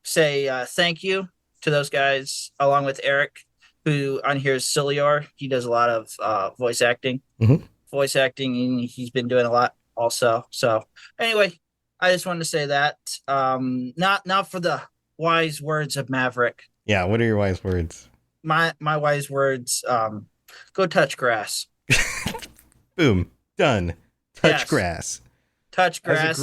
say thank you to those guys, along with Eric, who on here is Cilior. He does a lot of voice acting. And he's been doing a lot also. So anyway, I just wanted to say that. Not for the wise words of Maverick. Yeah, what are your wise words? My wise words, go touch grass. Boom. Done. Touch grass. Touch grass.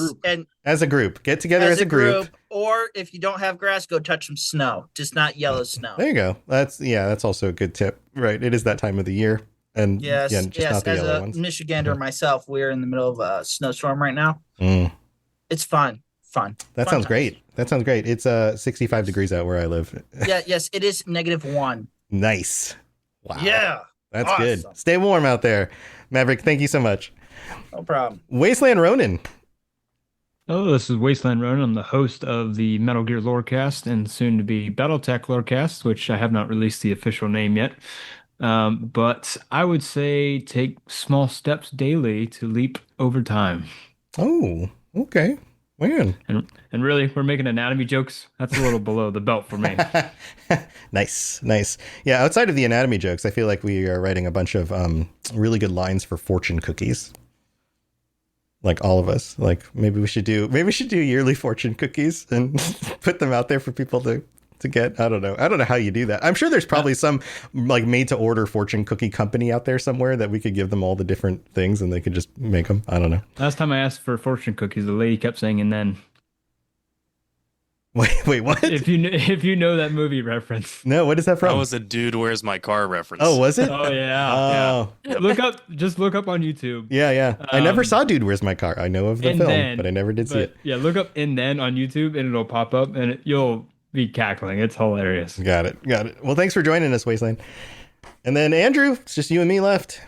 As a group. Get together as a group. Or if you don't have grass, go touch some snow. Just not yellow snow. There you go. That's also a good tip. Right. It is that time of the year. And yes, not the as yellow a ones. Michigander myself, we're in the middle of a snowstorm right now. It's fun. That sounds great. It's 65 degrees out where I live. Yes, it is -1. Nice. Wow. Yeah. That's awesome. good. Stay warm out there. Maverick, thank you so much. No problem. Wasteland Ronin. Oh, this is Wasteland Ronin. I'm the host of the Metal Gear Lorecast and soon to be Battletech Lorecast, which I have not released the official name yet. But I would say take small steps daily to leap over time. Oh, okay. Man. And really, we're making anatomy jokes. That's a little below the belt for me. Nice. Yeah, outside of the anatomy jokes, I feel like we are writing a bunch of really good lines for fortune cookies. Like all of us. Like maybe we should do yearly fortune cookies and put them out there for people to get. I don't know how you do that. I'm sure there's probably some like made to order fortune cookie company out there somewhere that we could give them all the different things and they could just make them. I don't know. Last time I asked for fortune cookies, the lady kept saying "and then." Wait, what? If you know that movie reference. No, what is that from? That was a Dude, Where's My Car reference. Oh, was it? Oh yeah. Oh. Yeah. Just look up on YouTube. Yeah. I never saw Dude, Where's My Car? I know of the film, but I never did see it. Yeah, look up "and then" on YouTube and it'll pop up and you'll be cackling. It's hilarious. Got it. Well, thanks for joining us, Wasteland. And then Andrew, it's just you and me left.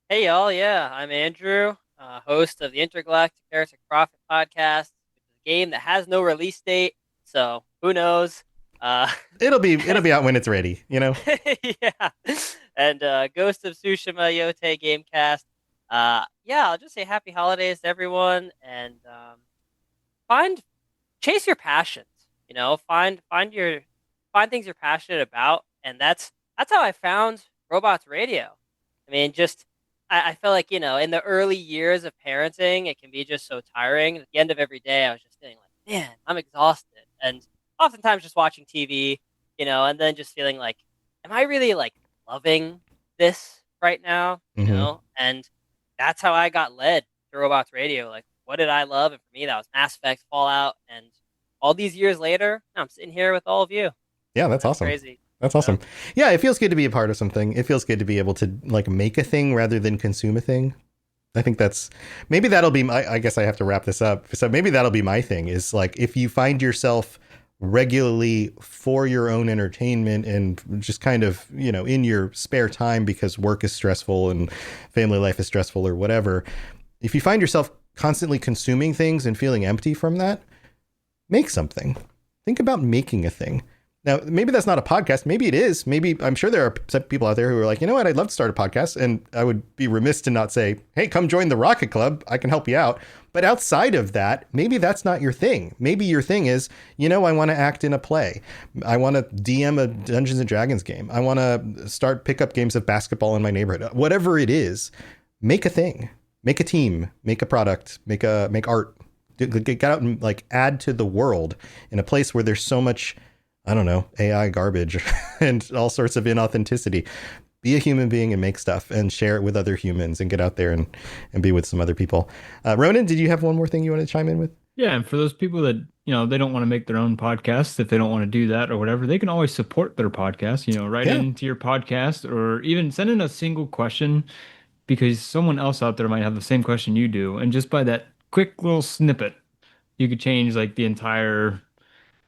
Hey y'all, yeah, I'm Andrew, host of the Intergalactic Heretic Prophet podcast, which is a game that has no release date, so who knows? It'll be out when it's ready, Yeah. And Ghost of Tsushima Yote Gamecast. I'll just say happy holidays to everyone, and chase your passions. Find things you're passionate about, and that's how I found Robots Radio. I mean, I feel like in the early years of parenting, it can be just so tiring. At the end of every day, I was just feeling like, man, I'm exhausted, and oftentimes just watching TV, and then just feeling like, am I really like loving this right now? And that's how I got led to Robots Radio. Like, what did I love? And for me, that was Mass Effect, Fallout, and all these years later, I'm sitting here with all of you. Yeah, that's awesome. Crazy. That's awesome. Yeah, it feels good to be a part of something. It feels good to be able to like make a thing rather than consume a thing. I think maybe that'll be I guess I have to wrap this up. So maybe that'll be my thing is like if you find yourself regularly for your own entertainment and just kind of, in your spare time because work is stressful and family life is stressful or whatever. If you find yourself constantly consuming things and feeling empty from that, make something. Think about making a thing. Now, maybe that's not a podcast. Maybe it is. Maybe I'm sure there are some people out there who are like, you know what? I'd love to start a podcast. And I would be remiss to not say, hey, come join the Rocket Club. I can help you out. But outside of that, maybe that's not your thing. Maybe your thing is, I want to act in a play. I want to DM a Dungeons and Dragons game. I want to start pickup games of basketball in my neighborhood. Whatever it is, make a thing, make a team, make a product, make art, get out and like add to the world in a place where there's so much, I don't know, AI garbage and all sorts of inauthenticity. Be a human being and make stuff and share it with other humans and get out there and be with some other people. Ronan, did you have one more thing you want to chime in with? Yeah, and for those people that, they don't want to make their own podcast, if they don't want to do that or whatever, they can always support their podcast, write into your podcast or even send in a single question because someone else out there might have the same question you do. And just by that quick little snippet, you could change like the entire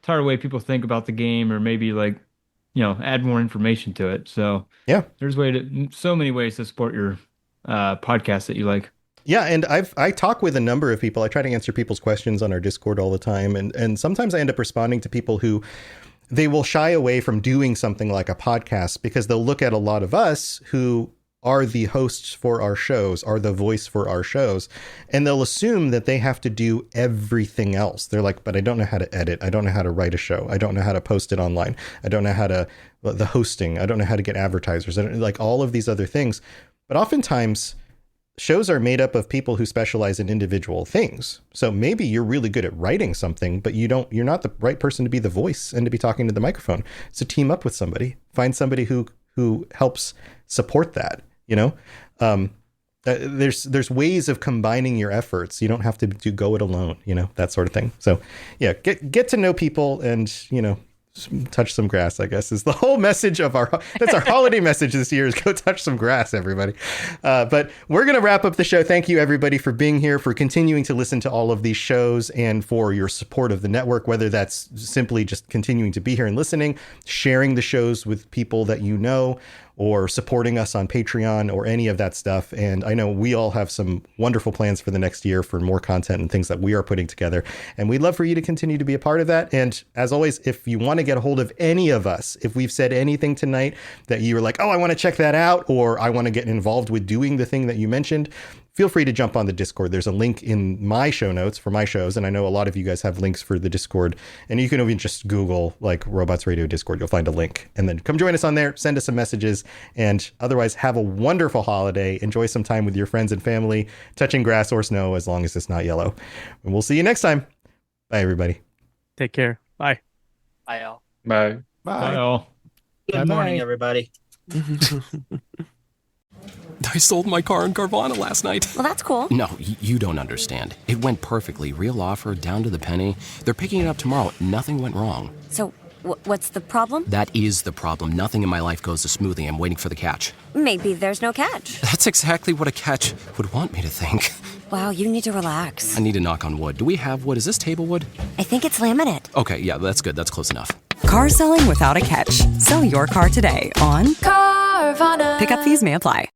way people think about the game, or maybe like, add more information to it. So yeah, there's so many ways to support your podcast that you like. Yeah, and I talk with a number of people. I try to answer people's questions on our Discord all the time, and sometimes I end up responding to people who they will shy away from doing something like a podcast because they'll look at a lot of us who are the hosts for our shows, are the voice for our shows, and they'll assume that they have to do everything else. They're like, but I don't know how to edit. I don't know how to write a show. I don't know how to post it online. I don't know how to, the hosting. I don't know how to get advertisers. I don't, like all of these other things. But oftentimes shows are made up of people who specialize in individual things. So maybe you're really good at writing something, but you're not the right person to be the voice and to be talking to the microphone. So team up with somebody, find somebody who helps support that. There's ways of combining your efforts. You don't have to go it alone, that sort of thing. So yeah, get to know people and, touch some grass, I guess, is the whole message of that's our holiday message this year, is go touch some grass, everybody. But we're going to wrap up the show. Thank you, everybody, for being here, for continuing to listen to all of these shows, and for your support of the network, whether that's simply just continuing to be here and listening, sharing the shows with people that you know, or supporting us on Patreon or any of that stuff. And I know we all have some wonderful plans for the next year for more content and things that we are putting together. And we'd love for you to continue to be a part of that. And as always, if you want to get a hold of any of us, if we've said anything tonight that you were like, oh, I want to check that out, or I want to get involved with doing the thing that you mentioned, feel free to jump on the Discord. There's a link in my show notes for my shows. And I know a lot of you guys have links for the Discord, and you can even just Google like Robots Radio Discord. You'll find a link, and then come join us on there, send us some messages, and otherwise have a wonderful holiday. Enjoy some time with your friends and family, touching grass or snow, as long as it's not yellow. And we'll see you next time. Bye, everybody. Take care. Bye. Bye, all. Bye. Bye all. Good morning, everybody. I sold my car in Carvana last night. Well, that's cool. No, you don't understand. It went perfectly. Real offer, down to the penny. They're picking it up tomorrow. Nothing went wrong. So, what's the problem? That is the problem. Nothing in my life goes as smoothly. I'm waiting for the catch. Maybe there's no catch. That's exactly what a catch would want me to think. Wow, you need to relax. I need to knock on wood. Do we have wood? Is this table wood? I think it's laminate. Okay, yeah, that's good. That's close enough. Car selling without a catch. Sell your car today on Carvana. Pickup fees may apply.